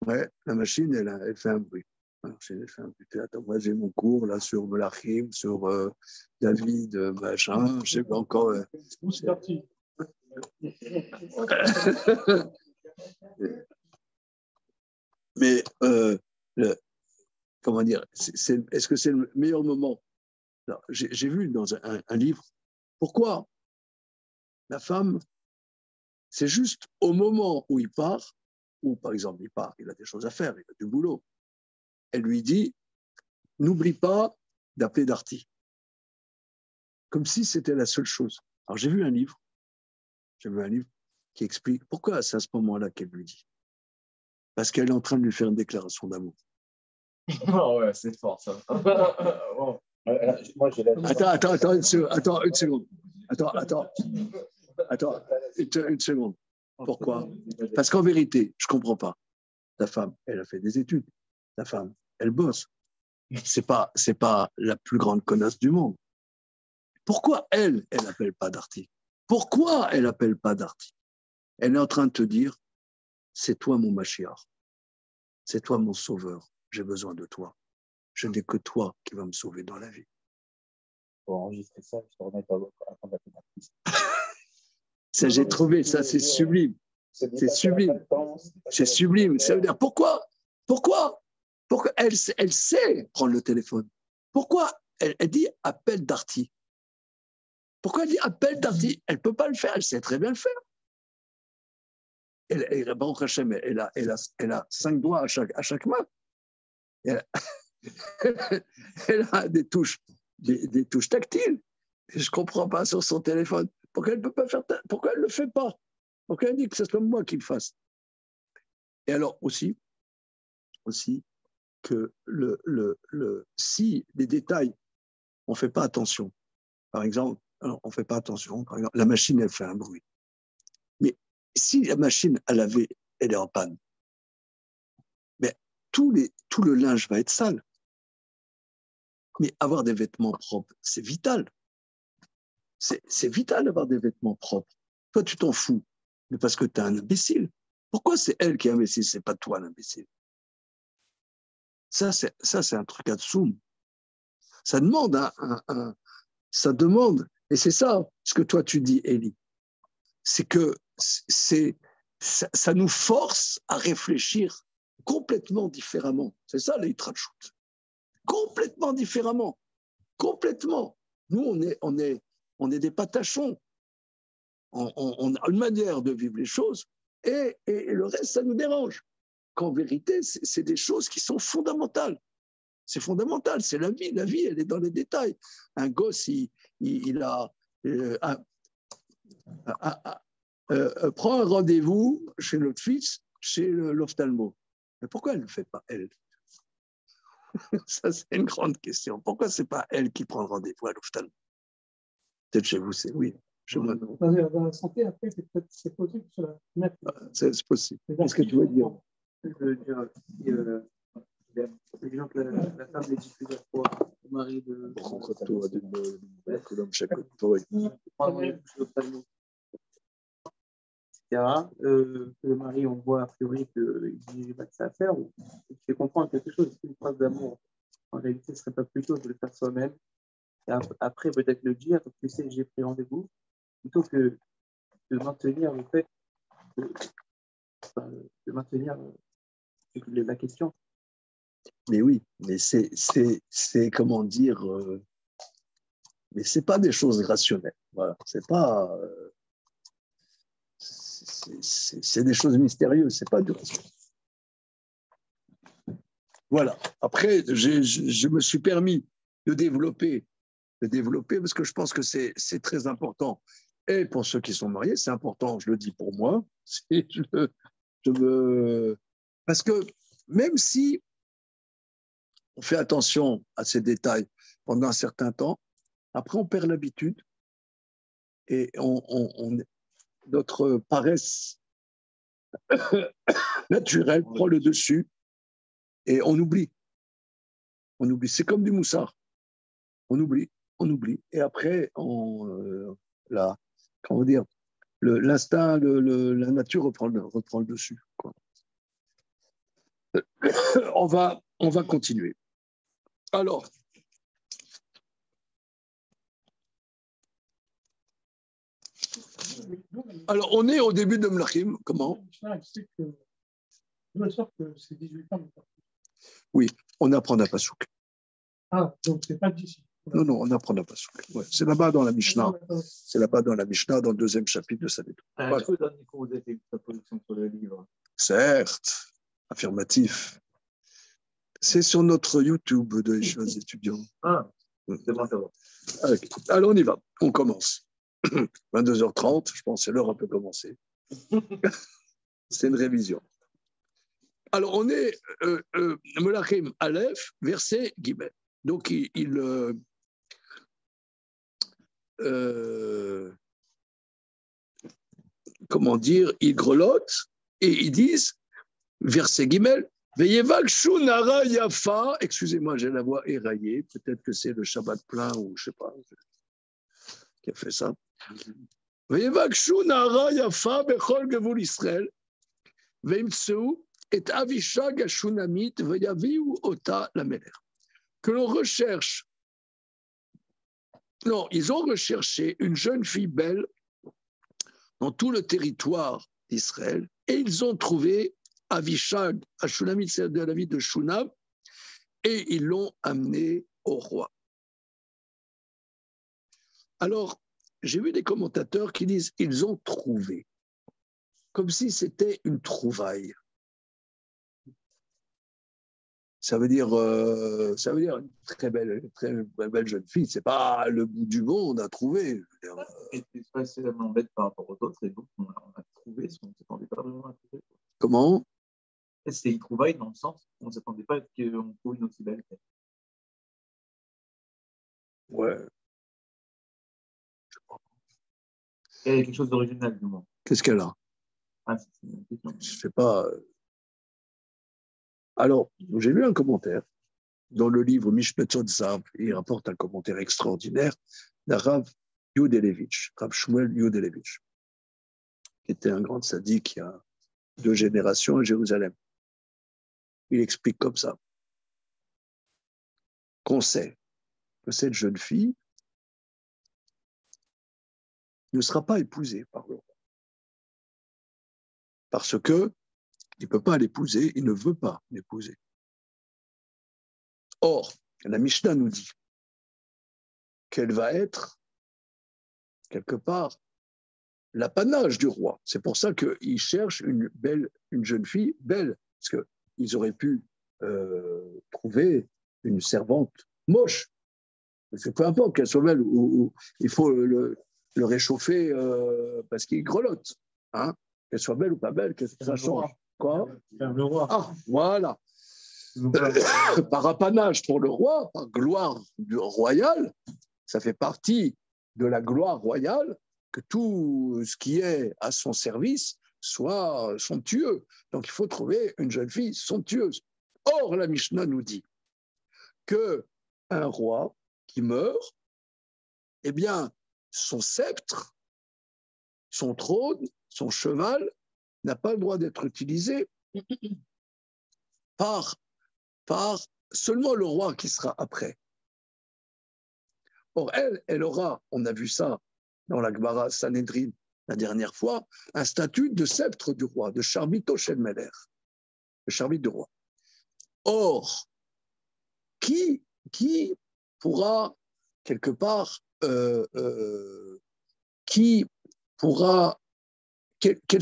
Ouais, la machine, elle fait un bruit. Alors, attends, moi, j'ai mon cours, là, sur Melachim, sur David, machin, je sais pas encore. Mais, comment dire, est-ce que c'est le meilleur moment? Alors, j'ai vu dans un livre, pourquoi la femme, c'est juste au moment où il part, ou par exemple, il part, il a des choses à faire, il a du boulot, elle lui dit, n'oublie pas d'appeler Darty. Comme si c'était la seule chose. Alors, j'ai vu un livre qui explique pourquoi c'est à ce moment-là qu'elle lui dit. Parce qu'elle est en train de lui faire une déclaration d'amour. Oh ouais, c'est fort ça. Moi, Attends, une seconde. Une seconde. Pourquoi? Parce qu'en vérité, je ne comprends pas. La femme, elle a fait des études. La femme, elle bosse. C'est pas la plus grande connasse du monde. Pourquoi elle n'appelle pas Darty? Pourquoi elle n'appelle pas Darty? Elle est en train de te dire, c'est toi mon Mashiach. C'est toi mon sauveur. J'ai besoin de toi. Je n'ai que toi qui vas me sauver dans la vie. Pour enregistrer ça, je te remets à la pédatrice. Ça, j'ai trouvé, ça, c'est sublime. C'est sublime. C'est sublime. Ça veut dire, pourquoi elle sait prendre le téléphone. Pourquoi elle dit appelle Darty? Pourquoi elle dit appelle Darty? Elle ne peut pas le faire, elle sait très bien le faire. Elle a 5 doigts à chaque main. Elle a des touches tactiles. Et je ne comprends pas sur son téléphone. Pourquoi elle peut pas faire? Pourquoi elle ne le fait pas? Donc, elle dit que ce soit moi qui le fasse. Et alors, aussi que si les détails, on ne fait pas attention. Par exemple, alors, on ne fait pas attention. Par exemple, la machine, elle fait un bruit. Mais si la machine à laver, elle est en panne, mais tout le linge va être sale. Mais avoir des vêtements propres, c'est vital. C'est vital d'avoir des vêtements propres. Toi, tu t'en fous, mais parce que tu es un imbécile. Pourquoi c'est elle qui est imbécile, c'est pas toi l'imbécile? Ça, c'est un truc à dessous. Ça demande ça demande, et c'est ça ce que toi tu dis, Élie, c'est que ça nous force à réfléchir complètement différemment. C'est ça, les Yitrachut. Complètement différemment. Complètement. Nous, on est des patachons. On a une manière de vivre les choses et le reste, ça nous dérange. Qu'en vérité, c'est des choses qui sont fondamentales. C'est fondamental, c'est la vie. La vie, elle est dans les détails. Un gosse, il a prend un rendez-vous chez notre fils, chez l'ophtalmo. Mais pourquoi elle ne le fait pas, elle? Ça, c'est une grande question. Pourquoi ce n'est pas elle qui prend le rendez-vous à l'ophtalmo? Peut-être chez vous, c'est oui. Chez moi, non. Dans la santé, après, c'est possible de se la mettre. C'est possible. Qu'est-ce que tu veux dire? Je veux dire, par exemple, la femme est diffusée à quoi au mari de. Que le mari, on voit a priori qu'il va de sa affaire, ou il fait comprendre quelque chose, une phrase d'amour. En réalité, ce ne serait pas plutôt de le faire soi-même, et après peut-être le dire, tu sais, j'ai pris rendez-vous, plutôt que de maintenir le fait, de maintenir la question. Mais oui, mais c'est comment dire, mais c'est pas des choses rationnelles. Voilà, c'est pas, c'est des choses mystérieuses, c'est pas du rationnel. Voilà. Après, je me suis permis de développer parce que je pense que c'est très important. Et pour ceux qui sont mariés, c'est important, je le dis pour moi. Parce que même si on fait attention à ces détails pendant un certain temps, après on perd l'habitude et notre paresse naturelle prend le dessus et on oublie. On oublie. C'est comme du moussard. On oublie. Et après, comment dire, l'instinct, la nature reprend le dessus. Quoi. On va continuer. Alors, on est au début de Mlachim. Comment? Oui, on apprend à Passouk. Ah, donc c'est pas d'ici. Non, on apprend à Passouk. Ouais, c'est là-bas dans la Mishnah. C'est là-bas dans la Mishnah, dans le deuxième chapitre de Saveto. Est-ce que dans Nico, vous avez fait une introduction sur le livre? Certes, affirmatif. C'est sur notre YouTube de choses étudiants. Ah, c'est bon, ça va. Okay. Alors, on y va. On commence. 22h30, je pense que c'est l'heure, on peut commencer. C'est une révision. Alors, on est Melachim Aleph, verset Gimel. Donc, comment dire, ils grelottent et ils disent, verset Gimel, Veyevakshu nara yafa, excusez-moi, j'ai la voix éraillée, peut-être que c'est le Shabbat plein ou je ne sais pas qui a fait ça. Veyevakshu nara yafa bechol gevul Israël, veimtseu et avishag ashunamit veyaviu ota lamelech. Que l'on recherche. Non, ils ont recherché une jeune fille belle dans tout le territoire d'Israël et ils ont trouvé Avishag, Ashunamit, c'est de la ville de Shunam, et ils l'ont amenée au roi. Alors, j'ai vu des commentateurs qui disent ils ont trouvé, comme si c'était une trouvaille. Ça veut dire une très belle jeune fille. C'est pas le bout du monde à trouver. Et ça m'embête par rapport aux autres, c'est nous, on a trouver, on ne s'attendait pas vraiment à trouver. Comment? C'était une trouvaille dans le sens où on ne s'attendait pas qu'on trouve une aussi belle tête. Ouais. Il y a quelque chose d'original, du moins. Qu'est-ce qu'elle a? Ah, c'est une question. Je ne sais pas. Alors, j'ai lu un commentaire dans le livre Mishnetzot Zav, il rapporte un commentaire extraordinaire d'un Rav Yudelevitch, Rav Shmuel Yudelevitch, qui était un grand sadique il y a 2 générations à Jérusalem. Il explique comme ça qu'on sait que cette jeune fille ne sera pas épousée par le roi. Parce que il ne peut pas l'épouser, il ne veut pas l'épouser. Or, la Mishnah nous dit qu'elle va être, quelque part, l'apanage du roi. C'est pour ça qu'il cherche une jeune fille belle, parce qu'ils auraient pu trouver une servante moche. Parce que peu importe qu'elle soit belle, ou il faut le réchauffer parce qu'il grelotte. Hein, qu'elle soit belle ou pas belle, que ça change. Quoi? Le roi. Ah, voilà. Par apanage pour le roi, par gloire royale, ça fait partie de la gloire royale que tout ce qui est à son service soit somptueux. Donc il faut trouver une jeune fille somptueuse. Or, la Mishnah nous dit qu'un roi qui meurt, eh bien, son sceptre, son trône, son cheval n'a pas le droit d'être utilisé par seulement le roi qui sera après. Or, elle aura, on a vu ça dans la Gemara Sanhedrin la dernière fois, un statut de sceptre du roi, de Charbito Shel Meler, le charbitre du roi. Or, qui pourra, quelque part, quel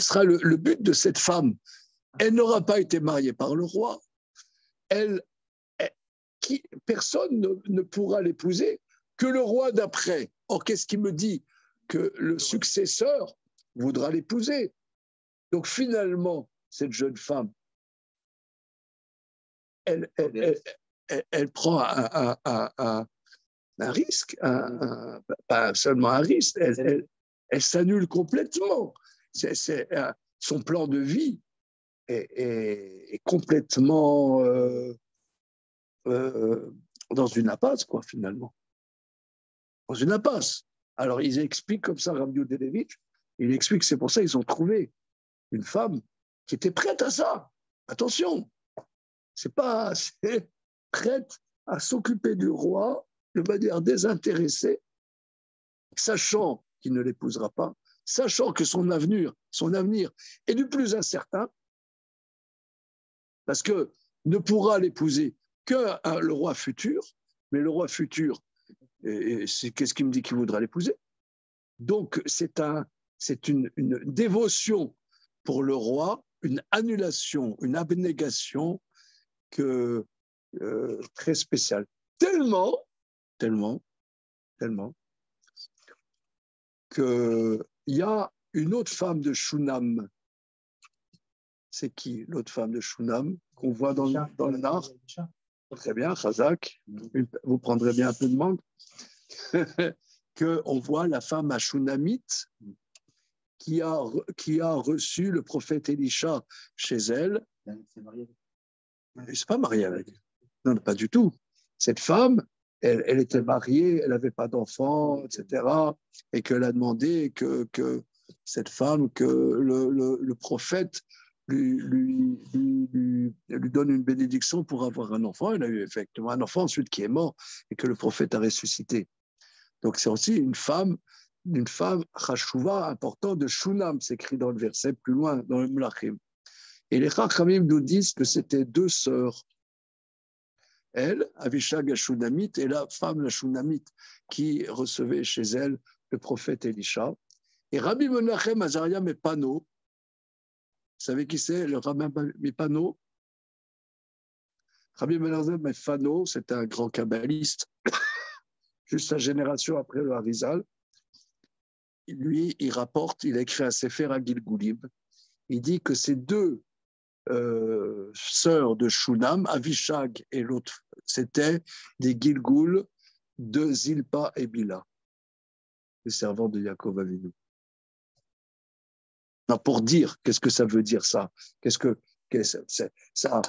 sera le but de cette femme? Elle n'aura pas été mariée par le roi. Personne ne pourra l'épouser que le roi d'après. Or, qu'est-ce qui me dit que le successeur voudra l'épouser? Donc, finalement, cette jeune femme, elle prend un risque, pas seulement un risque, elle s'annule complètement. Son plan de vie est complètement dans une impasse, quoi, finalement. Dans une impasse. Alors, ils expliquent comme ça, Rabbi Yudelevitch, il explique que c'est pour ça qu'ils ont trouvé une femme qui était prête à ça. Attention, c'est prête à s'occuper du roi de manière désintéressée, sachant qu'il ne l'épousera pas, sachant que son avenir est du plus incertain, parce que ne pourra l'épouser que le roi futur, mais le roi futur, qu'est-ce qui me dit qu'il voudra l'épouser? Donc, c'est une dévotion pour le roi, une annulation, une abnégation très spéciale. Tellement qu'il y a une autre femme de Shunam. C'est qui l'autre femme de Shunam qu'on voit dans le Nard? Très bien, Chazak. Vous prendrez bien un peu de mangue. Qu'on voit la femme à Shunamite qui a reçu le prophète Élisha chez elle. Elle ne s'est pas mariée avec. Non, pas du tout. Cette femme, elle était mariée, elle n'avait pas d'enfant, etc. Et qu'elle a demandé que cette femme, que le prophète lui donne une bénédiction pour avoir un enfant. Elle a eu effectivement un enfant ensuite qui est mort et que le prophète a ressuscité. Donc c'est aussi une femme chashouva importante de Shunam, c'est écrit dans le verset plus loin, dans le Melachim. Et les Chachamim nous disent que c'était 2 sœurs. Elle, Avishag la Shunamite, et la femme la Shunamite qui recevait chez elle le prophète Élisha. Et Rabbi Menachem Azaria Mepano, vous savez qui c'est, le rabbin Mepano? Rabbi Menachem Mepano, c'est un grand kabbaliste, juste une génération après le Harizal. lui, il rapporte, il a écrit un Sefer à Gilgulim. Il dit que ces deux sœurs de Shunam, Avishag et l'autre, c'était des Gilgul de Zilpa et Bila, les servants de Yaakov Avinu. Non, pour dire, qu'est-ce que ça veut dire ça? Ça,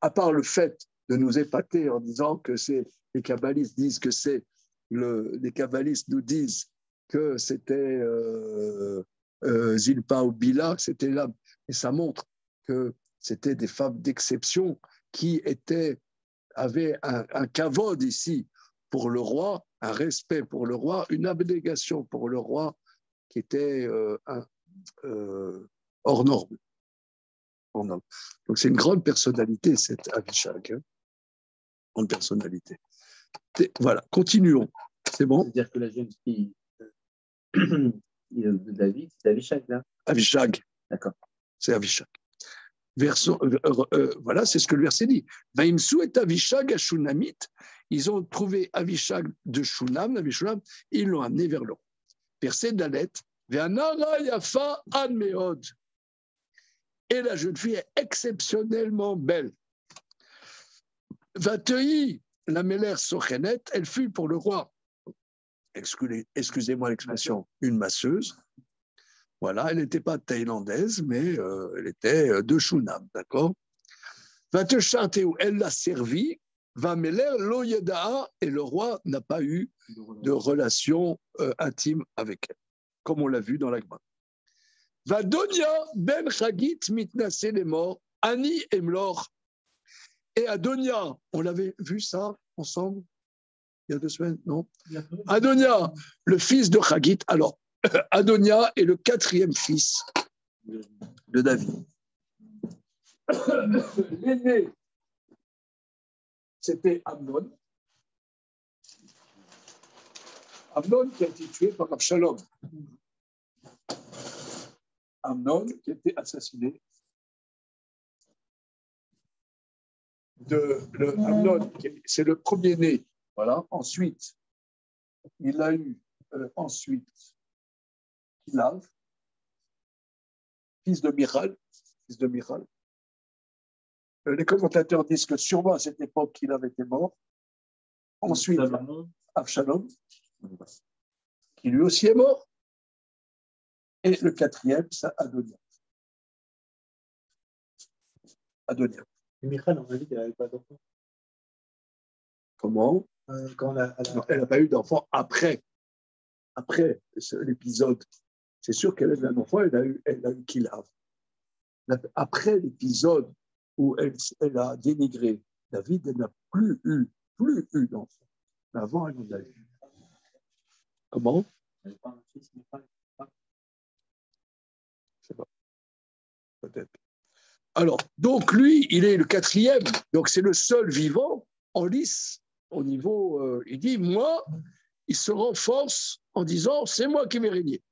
à part le fait de nous épater en disant que les kabbalistes disent que les kabbalistes nous disent que c'était Zilpa ou Bila, c'était là, et ça montre que c'était des femmes d'exception qui avaient un kavod ici pour le roi, un respect pour le roi, une abnégation pour le roi qui était hors norme. Donc c'est une grande personnalité, cette Avishag. Hein, grande personnalité. Voilà, continuons. C'est bon? C'est-à-dire que la jeune fille de David, c'est Avishag, là? Avishag. D'accord. C'est Avishag. Voilà, c'est ce que le verset dit. Vaimsu et Avishag à Shunamit, ils ont trouvé Avishag de Shunam, ils l'ont amené vers l'eau. Verset Dalet, Ve'anara yafa ad meod. Et la jeune fille est exceptionnellement belle. Vatei, la mélère Sochenet, elle fut pour le roi, excusez-moi l'expression, une masseuse. Voilà, elle n'était pas thaïlandaise, mais elle était de Shunam, d'accord? Vatechateu, elle l'a servi. Va mélère lo yedaa, et le roi n'a pas eu de relation intime avec elle, comme on l'a vu dans la Gemara. Vadonia ben Chagit mitnase les morts, Ani emlor. Et Adonia, on l'avait vu ça ensemble il y a 2 semaines, non? Adonia, le fils de Chagit. Alors, Adonia est le 4e fils de David. L'aîné, c'était Amnon. Amnon qui a été tué par Absalom. Amnon qui a été assassiné. Amnon, c'est le premier-né. Voilà. Ensuite, il a eu Hilav, fils de Michal. Les commentateurs disent que sûrement à cette époque, Hilav était mort. Ensuite, Absalom, qui lui aussi est mort. Et le 4e, c'est Adonia. Et Michal, on a dit qu'elle n'avait pas d'enfant. Comment? Elle n'a pas eu d'enfant après l'épisode. C'est sûr qu'elle a eu un enfant, elle a eu Kilav. Après l'épisode où elle a dénigré David, elle n'a plus eu d'enfant. Mais avant, elle en a eu. Comment? Je ne sais pas. Peut-être. Alors, donc lui, il est le 4e, donc c'est le seul vivant en lice au niveau. Il dit, moi, il se renforce en disant, c'est moi qui vais régner.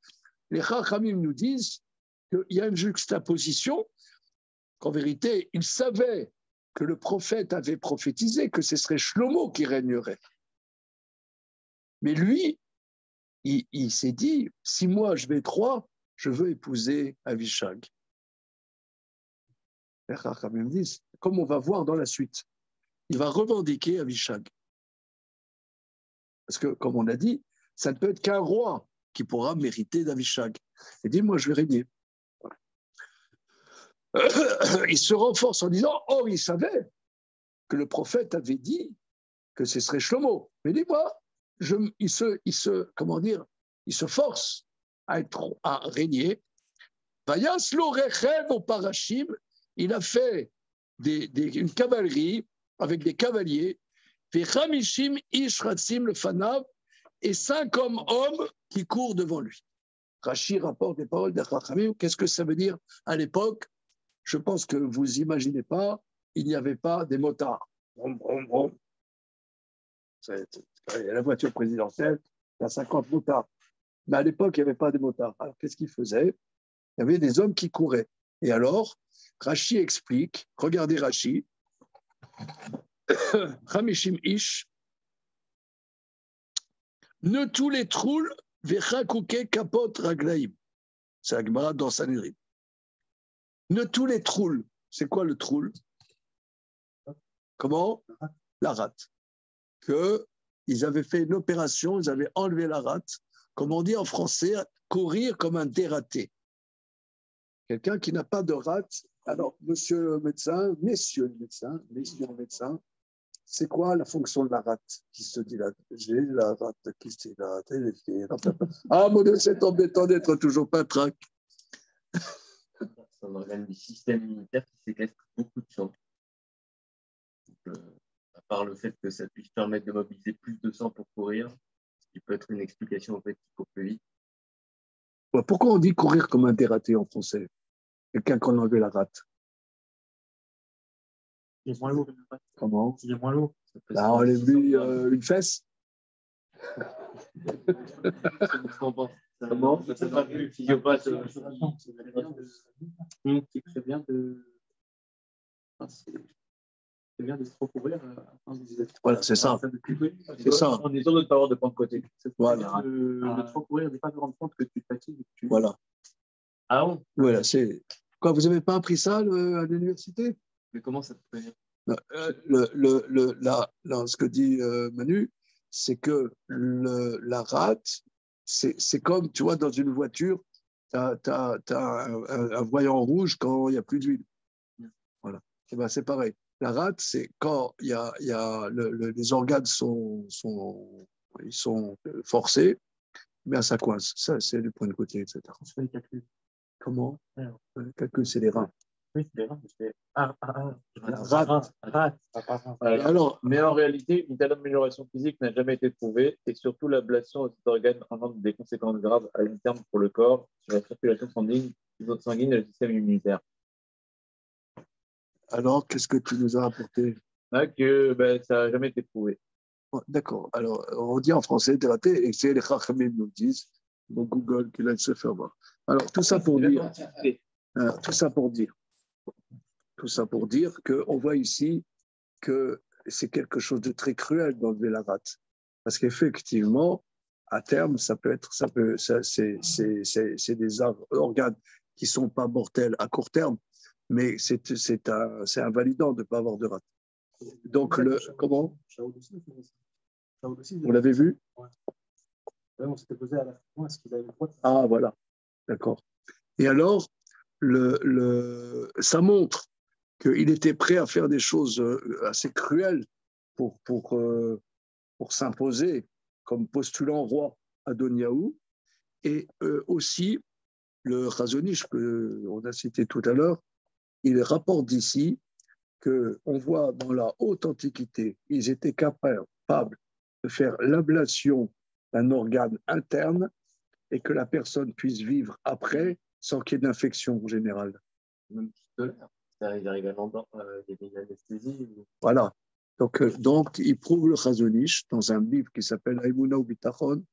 Les Chachamim nous disent qu'il y a une juxtaposition, qu'en vérité, il savait que le prophète avait prophétisé que ce serait Shlomo qui régnerait. Mais lui, il s'est dit, si moi je vais être roi, je veux épouser Avishag. Les Chachamim disent, comme on va voir dans la suite, il va revendiquer Avishag. Parce que, comme on a dit, ça ne peut être qu'un roi qui pourra mériter d'Avishag. Il dit, moi, je vais régner. Il se renforce en disant, oh, il savait que le prophète avait dit que ce serait Shlomo. Mais dis-moi, il se force à régner. Vayaslo rechev au parachim, il a fait une cavalerie avec des cavaliers, Vechamishim ish ratzim le fanav, et 5 hommes qui courent devant lui. Rashi rapporte des paroles de Chachamim. Qu'est-ce que ça veut dire à l'époque? Je pense que vous n'imaginez pas, il n'y avait pas des motards. Brom, brom, brom. La voiture présidentielle, il y a 50 motards. Mais à l'époque, il n'y avait pas de motards. Alors, qu'est-ce qu'ils faisaient? Il y avait des hommes qui couraient. Et alors, Rashi explique, regardez Rashi, Hamishim Ish, ne tous les trouls Vechakouke kapot raglaim. C'est la Gemara dans Sanhedrin. Ne tous les trouls. C'est quoi le troul? Comment? La rate. Ils avaient fait une opération, ils avaient enlevé la rate. Comme on dit en français, courir comme un dératé. Quelqu'un qui n'a pas de rate. Alors, monsieur le médecin, messieurs le médecin, c'est quoi la fonction de la rate qui se dit là? J'ai la rate qui se dit là. Ah, mon Dieu, c'est embêtant d'être toujours patraque. C'est un organe du système immunitaire qui séquestre beaucoup de sang. Donc, à part le fait que ça puisse permettre de mobiliser plus de sang pour courir, ce qui peut être une explication au fait qu'il court plus vite. Pourquoi on dit courir comme un dératé en français? Quelqu'un qui a enlevé la rate. Il est moins lourd. Comment? Il est moins lourd. Là, on a vu une fesse. Comment? Ça pas vu physiopathe. C'est très bien de. C'est bien de trop courir. Voilà, c'est ça. C'est ça. On est sûr de ne pas avoir de point de côté. Voilà. De trop courir, de ne pas te rendre compte que tu te fatigues. Voilà. Ah bon? Voilà, c'est. Quoi, vous n'avez pas appris ça à l'université? Mais comment ça te fait? Ce que dit Manu, c'est que la rate, c'est comme, tu vois, dans une voiture, tu as un voyant rouge quand il n'y a plus d'huile. Voilà. Et ben, c'est pareil. La rate, c'est quand les organes sont forcés, mais ça coince. Ça, c'est le point de côté, etc. On se fait les calculs. Comment? Le calcul, c'est les reins. Oui, c'est les reins. Rate. Alors, mais en réalité, une telle amélioration physique n'a jamais été prouvée et surtout l'ablation de cet organe engendre des conséquences graves à long terme pour le corps, sur la circulation sanguine et le système immunitaire. Alors, qu'est-ce que tu nous as apporté? Ça n'a jamais été prouvé. D'accord. Alors, on dit en français dératé, et c'est les Chachamim nous disent, bon, Google qui laisse se faire voir. Alors, tout ça pour dire qu'on voit ici que c'est quelque chose de très cruel d'enlever la rate. Parce qu'effectivement, à terme, c'est des organes qui ne sont pas mortels à court terme, mais c'est invalidant de ne pas avoir de rate. Donc, comment? Vous l'avez vu? Ouais. On s'était posé à la fin, est-ce qu'ils avaient le droit de... Ah, voilà. D'accord. Et alors, ça montre qu'il était prêt à faire des choses assez cruelles pour s'imposer comme postulant roi Adoniaou. Et aussi, le Chazon Ish qu'on a cité tout à l'heure, il rapporte d'ici qu'on voit dans la haute antiquité, ils étaient capables de faire l'ablation d'un organe interne et que la personne puisse vivre après sans qu'il y ait d'infection en général. Même titulaire. Ça arrive à longtemps, il y a une anesthésie. Voilà. Donc, il prouve le Chazon Ish dans un livre qui s'appelle Aïmouna ou Bitachon,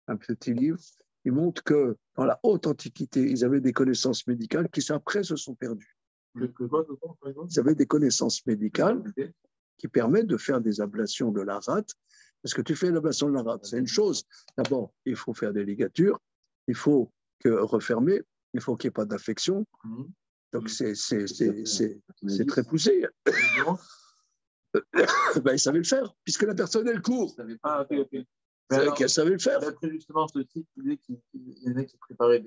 un petit livre. Il montre que dans la haute antiquité, ils avaient des connaissances médicales qui après se sont perdues. Ils avaient des connaissances médicales qui permettent de faire des ablations de la rate. Parce que tu fais l'ablation de la rate, c'est une chose. D'abord, il faut faire des ligatures, il faut refermer, il faut qu'il n'y ait pas d'infection. Donc, c'est très poussé. Ben, il savait le faire, puisque la personne, elle court. Ah, ok. C'est vrai qu'elle savait le faire. Après, justement, ce site, il disait qu'il y en a qui préparaient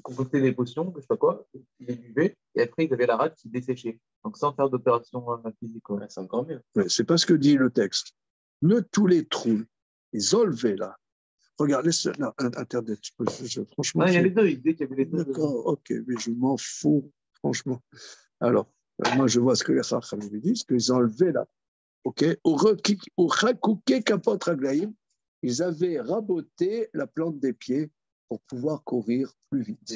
concoctaient des potions, je sais pas quoi, ils les buvaient, et après, ils avaient la rate qui desséchait. Donc, sans faire d'opération physique, ouais, c'est encore mieux. Ouais, c'est pas ce que dit le texte. Ne tous les trous, ils enlevaient là. Regarde, laisse Internet. Franchement. Non, il y a les deux, il dit qu'il y avait les deux. D'accord, ok, mais je m'en fous, franchement. Alors, moi, je vois ce que les Chachamim disent, qu'ils enlevaient là. Ok, au Chakouké Kapot Raglaïm, ils avaient raboté la plante des pieds pour pouvoir courir plus vite.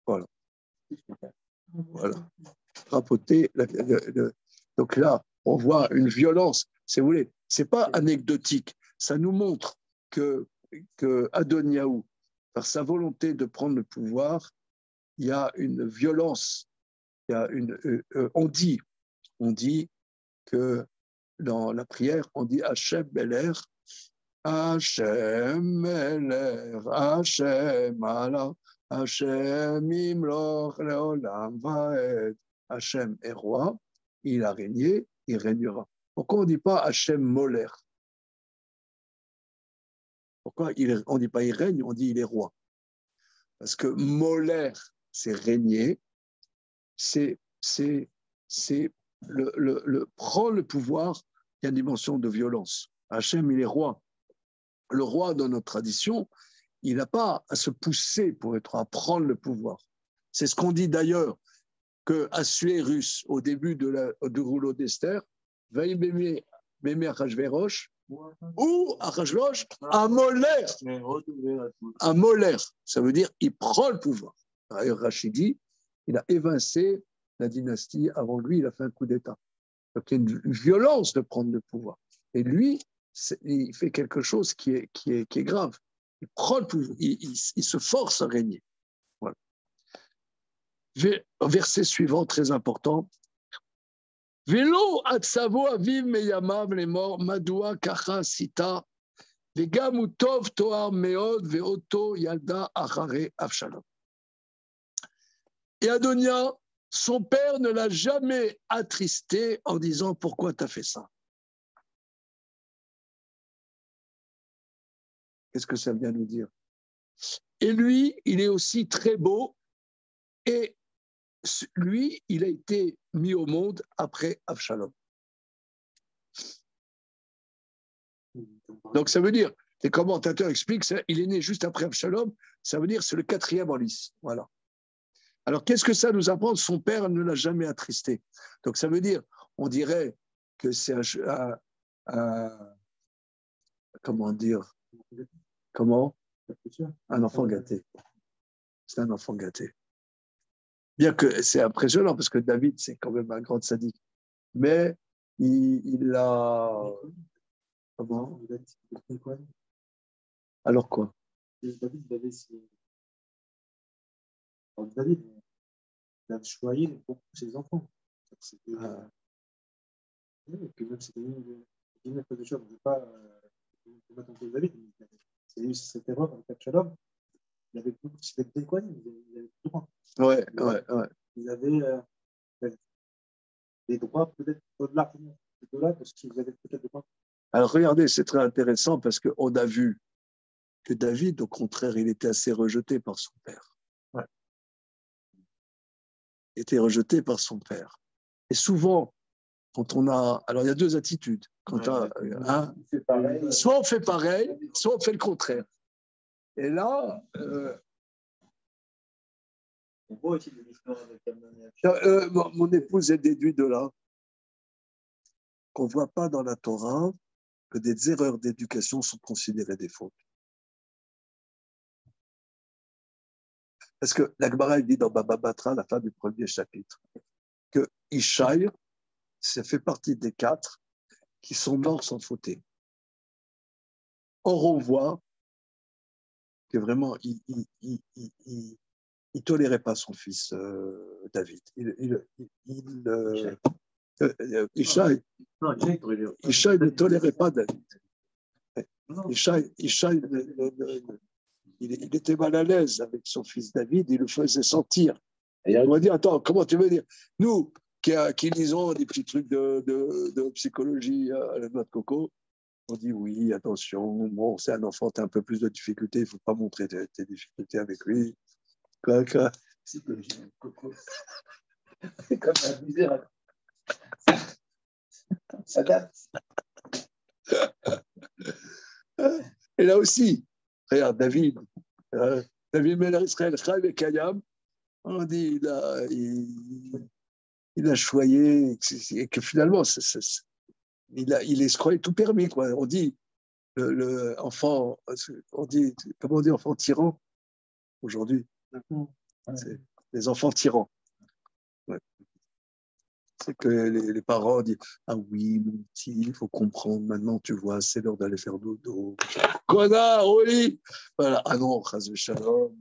Voilà. Raboter. Donc là, on voit une violence. Si vous voulez, c'est pas anecdotique. Ça nous montre que Adoniaou, par sa volonté de prendre le pouvoir, il y a une violence. Il y a on dit que dans la prière, on dit Hachem Beler, Hashem Melech, Hashem Allah, Hashem Imloch Leolam Vaed. Hashem est roi, il a régné, il régnera. Pourquoi on ne dit pas Hashem Moler? Pourquoi on ne dit pas il règne, on dit il est roi? Parce que Moler, c'est régner, c'est prendre le pouvoir, il y a une dimension de violence. Hachem, il est roi. Le roi, dans notre tradition, il n'a pas à se pousser pour être à prendre le pouvoir. C'est ce qu'on dit d'ailleurs, que Assuérus, au début du rouleau d'Esther, va y m'aimer Achashverosh, ou Achashverosh, un Moler. Un Moler, ça veut dire il prend le pouvoir. D'ailleurs, Rachid dit, il a évincé la dynastie. Avant lui, il a fait un coup d'État. Donc il y a une violence de prendre le pouvoir. Et lui, il fait quelque chose qui est grave. Il prend le pouvoir, il se force à régner. Voilà. Verset suivant, très important. Velo atzavo aviv meyamav les morts madua kacha sita vegamu tov toar meod veoto yalda achare Avshalom. Et Adonia, son père ne l'a jamais attristé en disant pourquoi tu as fait ça. Qu'est-ce que ça vient nous dire? Et lui, il est aussi très beau et lui, il a été mis au monde après Avshalom. Donc ça veut dire, les commentateurs expliquent, il est né juste après Avshalom, ça veut dire c'est le 4e en lice. Voilà. Alors qu'est-ce que ça nous apprend? Son père ne l'a jamais attristé. Donc ça veut dire, on dirait que c'est comment dire? Comment? Un enfant gâté. C'est un enfant gâté. Bien que c'est impressionnant parce que David, c'est quand même un grand sadique. Mais il a. Comment? Alors quoi? David, il a choyé beaucoup ses enfants. C'était. Et puis même c'était une de choses. Je ne veux pas mettre en cause David. C'est eu cette erreur avec Absalom. Il avait beaucoup, c'était décoigné, il avait des droits. Ouais. Ils avaient des droits peut-être au-delà de ce qu'ils avaient peut-être des droits. Alors regardez, c'est très intéressant parce qu'on a vu que David, au contraire, il était assez rejeté par son père. Ouais. Il était rejeté par son père. Et souvent, quand on a... Alors il y a deux attitudes. Quand soit on fait pareil, soit on fait le contraire. Et là... mon épouse est déduite de là qu'on ne voit pas dans la Torah que des erreurs d'éducation sont considérées des fautes. Parce que la Gemara dit dans Baba Batra, la fin du 1er chapitre, que Ishaï, ça fait partie des 4 qui sont morts sans fauter. Or, on voit que vraiment, il ne tolérait pas son fils David. Ishaï ne tolérait pas David. Ishaï, il était mal à l'aise avec son fils David, il le faisait sentir. Et on va dire, attends, comment tu veux dire? Nous, qui lisons des petits trucs de psychologie à la noix de coco, on dit oui, attention, bon, c'est un enfant, tu as un peu plus de difficultés, il ne faut pas montrer tes difficultés avec lui. Quoi. Psychologie de coco. C'est comme un misère. Ça date. Et là aussi, regarde, David Melech Israël, Chaim et Kayam, on dit, il a choyé, et que finalement, il escroquait tout permis, quoi. On dit, enfant, on dit, comment on dit enfant tyran aujourd'hui? C'est les enfants tyrans. Ouais. C'est que les parents disent, ah oui, mon petit, il faut comprendre, maintenant tu vois, c'est l'heure d'aller faire dodo. Connard, oui. Voilà. Ah non, chas v'shalom,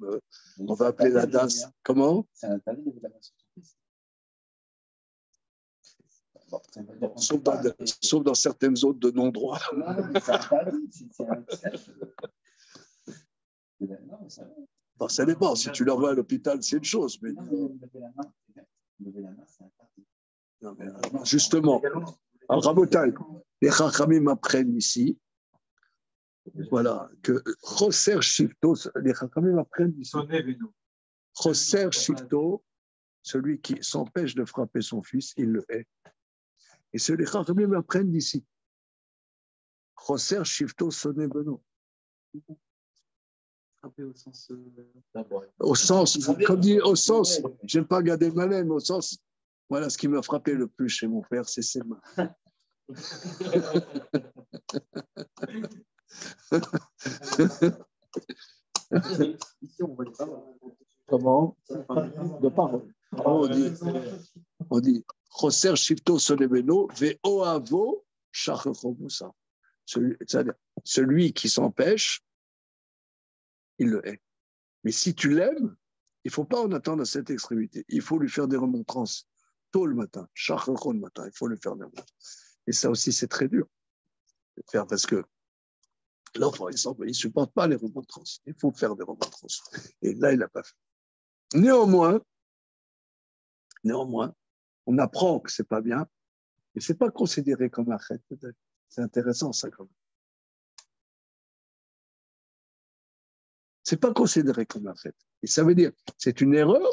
on va appeler la DAS. Comment? C'est un interdit de la main sur ton fils. Bon, ça veut dire sauf dans certaines zones de non-droit. Non, mais c'est interdit. C'est un excès. Non, mais ça va. Bon, ça dépend. Si tu l'envoies à l'hôpital, c'est une chose. Mais... Non, mais lever la main, c'est interdit. Non, mais justement, alors Rabotai, les Chachamim apprennent ici, voilà, que Choser Shifto, les Chachamim apprennent ici, Choser Shifto, celui qui s'empêche de frapper son fils, il le hait. Et ce les Chachamim apprennent d'ici. Choser Shifto Soné Beno. Au sens, comme dit, au sens, j'aime pas garder ma laine, mais au sens, voilà, ce qui m'a frappé le plus chez mon père, c'est ses mains. Comment? De parole. On dit, Choser Shifto Sonebeno, Ve'oavo Shachachomusa. C'est-à-dire, celui qui s'empêche, il le hait. Mais si tu l'aimes, il ne faut pas en attendre à cette extrémité. Il faut lui faire des remontrances tôt le matin, Shachachon le matin, il faut lui faire des remontrances. Et ça aussi, c'est très dur de faire parce que l'enfant, il ne supporte pas les remontrances. Il faut faire des remontrances. Et là, il n'a pas fait. Néanmoins, on apprend que ce n'est pas bien, mais ce n'est pas considéré comme un chèque. C'est intéressant, ça, quand même. Ce n'est pas considéré comme un fait. Et ça veut dire, c'est une erreur,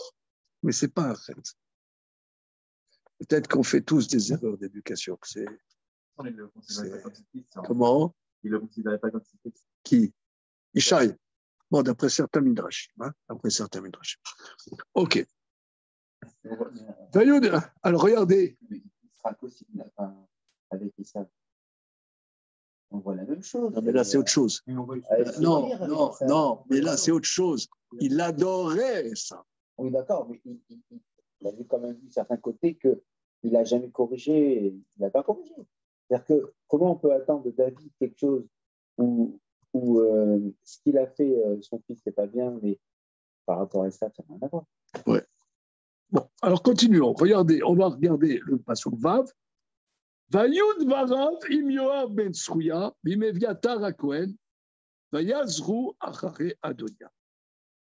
mais ce n'est pas un fait. Peut-être qu'on fait tous des erreurs d'éducation. Comment? Il ne le considérait pas comme si. Qui? Ishaï. Bon, d'après certains midrashim. D'après certains midrashim. OK. Alors, regardez. Il sera possible avec Issa. On voit la même chose. Non, mais là, c'est autre chose. Non, mais là, c'est autre chose. Il adorait ça. Oui, d'accord, mais il avait quand même vu certains côtés qu'il n'a jamais corrigé, il n'a pas corrigé. C'est-à-dire que comment on peut attendre de David quelque chose où ce qu'il a fait, son fils, c'est pas bien, mais par rapport à ça, ça n'a rien à voir. Ouais. Bon, alors continuons. Regardez, on va regarder le pasuk Vav. Vayud varav im Yoav ben Tsruya, bim Eviatar HaKohen, vayazru achare Adonia.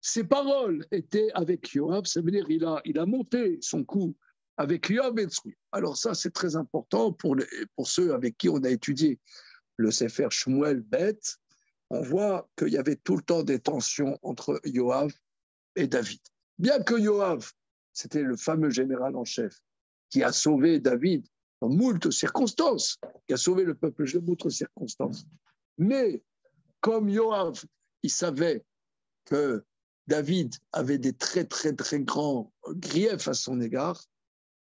Ces paroles étaient avec Yoav, ça veut dire il a monté son coup avec Yoav ben Tsruya. Alors ça, c'est très important pour ceux avec qui on a étudié le Sefer Shmuel Bet. On voit qu'il y avait tout le temps des tensions entre Yoav et David. Bien que Yoav, c'était le fameux général en chef qui a sauvé David dans moult circonstances, qui a sauvé le peuple de moult circonstances. Mais comme Yoav, il savait que David avait des très, très, très grands griefs à son égard,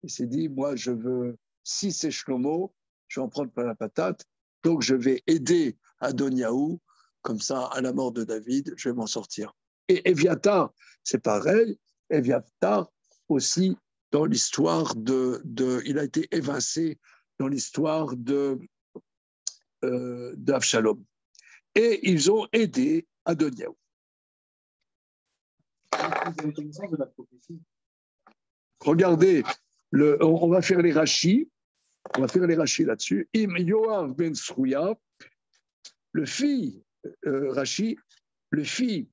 il s'est dit, moi, je veux, si c'est Shlomo, je vais en prendre plein la patate, donc je vais aider Adoniaou, comme ça, à la mort de David, je vais m'en sortir. Et Eviatar, c'est pareil, Eviatar aussi, dans l'histoire il a été évincé dans l'histoire d'Avshalom. Et ils ont aidé Adoniaou. Regardez, on va faire les rachis. On va faire les rachis là-dessus. Im Yoav ben Tsruya, le fils Rachi, le fils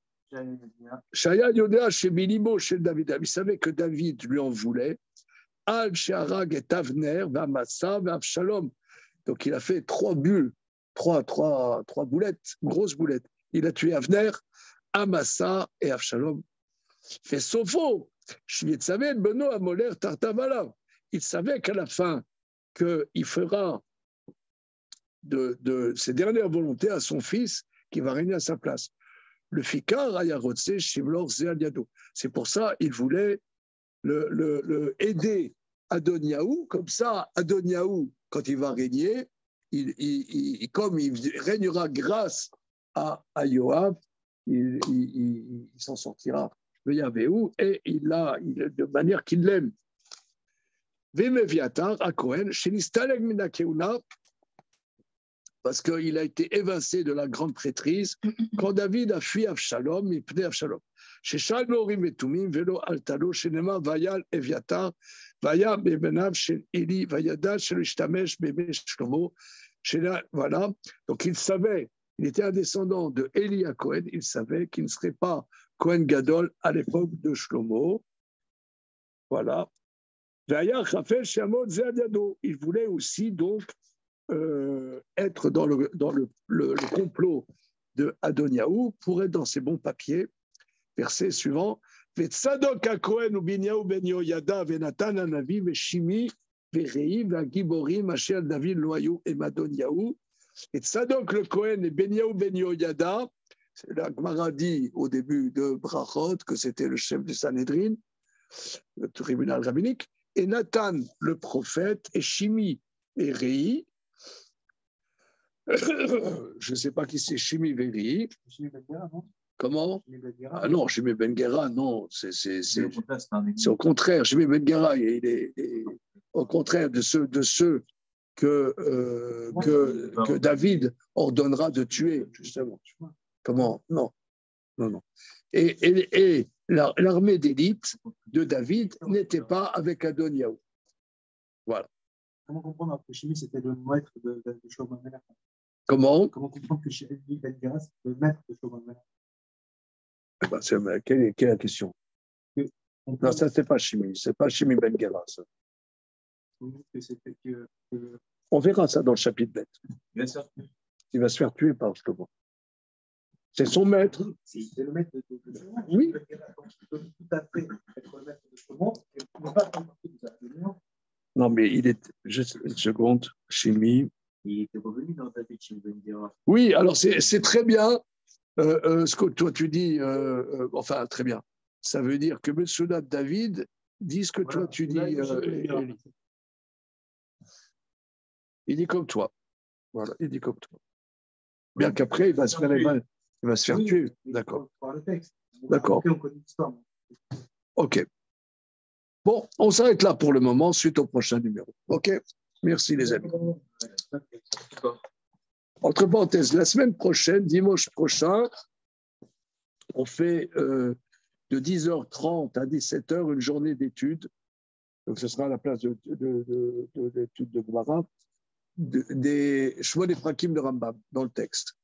Shaya Yodea chez Bilimo, chez David. Il savait que David lui en voulait. Al Sheharag et Avner, Vamasa, Avshalom. Donc il a fait 3 bulles, 3 boulettes, grosses boulettes. Il a tué Avner, Amasa et Avshalom. Fait Sopho, Shvitzavet, Beno, Amoler, Tartavala. Il savait qu'à la fin, qu'il fera de ses dernières volontés à son fils qui va régner à sa place. Le Fikar, Ayarotse, Shivlor, Zealiado. C'est pour ça qu'il voulait le aider Adoniaou, comme ça, Adoniaou, quand il va régner, comme il régnera grâce à Yoav, il s'en sortira de Yavéou, et de manière qu'il l'aime. Vemeviatar à Cohen, chez l'Istaleg Minakeuna, parce qu'il a été évincé de la grande prêtrise quand David a fui Avshalom, il prenait Avshalom. Chez Shalmorim et Tumim, Velo Altalo, chez Nema, Vayal, Eviatar, Vaya bebenav shel Eli, vayada shel ishtamesh bebe Shlomo. Voilà. Donc il savait, il était un descendant de Eli à Cohen, il savait qu'il ne serait pas Cohen Gadol à l'époque de Shlomo. Voilà. Vaya chafel shamot zeadiado. Il voulait aussi donc être dans le complot de Adoniaou pour être dans ses bons papiers. Verset suivant. Tzadok HaKohen uBinyahu ben Yehoyada veNatan hanavi veShimi veRei veHagiborim asher David lo hayu em Adoniahu. Et Tzadok le Kohen et Benyahu ben Yehoyada, la Gemara dit au début de Brachot que c'était le chef du Sanhédrin, le tribunal rabbinique, et Nathan le prophète et Shimi et Rei. Je ne sais pas qui c'est Shimi et Rei. Comment? Ah non, Shimi Ben Gera, non, c'est au contraire. Shimi Ben Gera, il est au contraire de ceux que David ordonnera de tuer, justement. Comment? Non. Et l'armée d'élite de David n'était pas avec Adoniaou. Voilà. Comment comprendre que Shimi, c'était le maître de Shlomo Melech? Comment comprendre que Shimi Ben Gera, c'était le maître de Shlomo Melech? Quelle est la question? Non, ça, c'est pas Shimi. C'est pas Shimi Ben Gera, ça. On verra ça dans le chapitre bête. Bien sûr. Il va se faire tuer par Shlomo. C'est son maître. C'est le maître de Shlomo. Oui. Donc, il peut tout à fait être le maître de Shlomo et ne pas faire partie de sa réunion. Non, mais il est. Juste une seconde, Shimi. Il était revenu dans David, Shimi Ben Gera. Oui, alors c'est très bien ce que toi tu dis. Enfin, très bien. Ça veut dire que M. David dit ce que toi tu dis. Il dit comme toi. Voilà, il dit comme toi. Bien qu'après, il va se faire tuer. D'accord. D'accord. OK. Bon, on s'arrête là pour le moment, suite au prochain numéro. OK? Merci les amis. Entre parenthèses, la semaine prochaine, dimanche prochain, on fait de 10h30 à 17h une journée d'études. Donc ce sera à la place de l'étude de Gemara, des Shmon Ephrakim de Rambam dans le texte.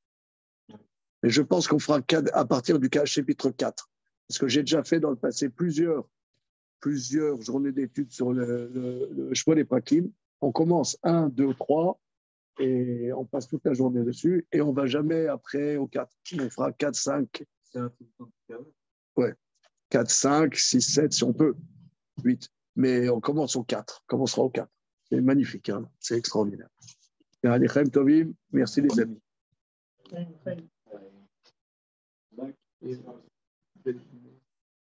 Mais je pense qu'on fera à partir du chapitre 4, parce que j'ai déjà fait dans le passé plusieurs journées d'études sur le Shmon Ephrakim. On commence 1, 2, 3, et on passe toute la journée dessus, et on ne va jamais après au 4. On fera 4, 5. Ouais, 4, 5, 6, 7, si on peut. 8. Mais on commence au 4. On commencera au 4. C'est magnifique, hein, c'est extraordinaire. Merci les amis.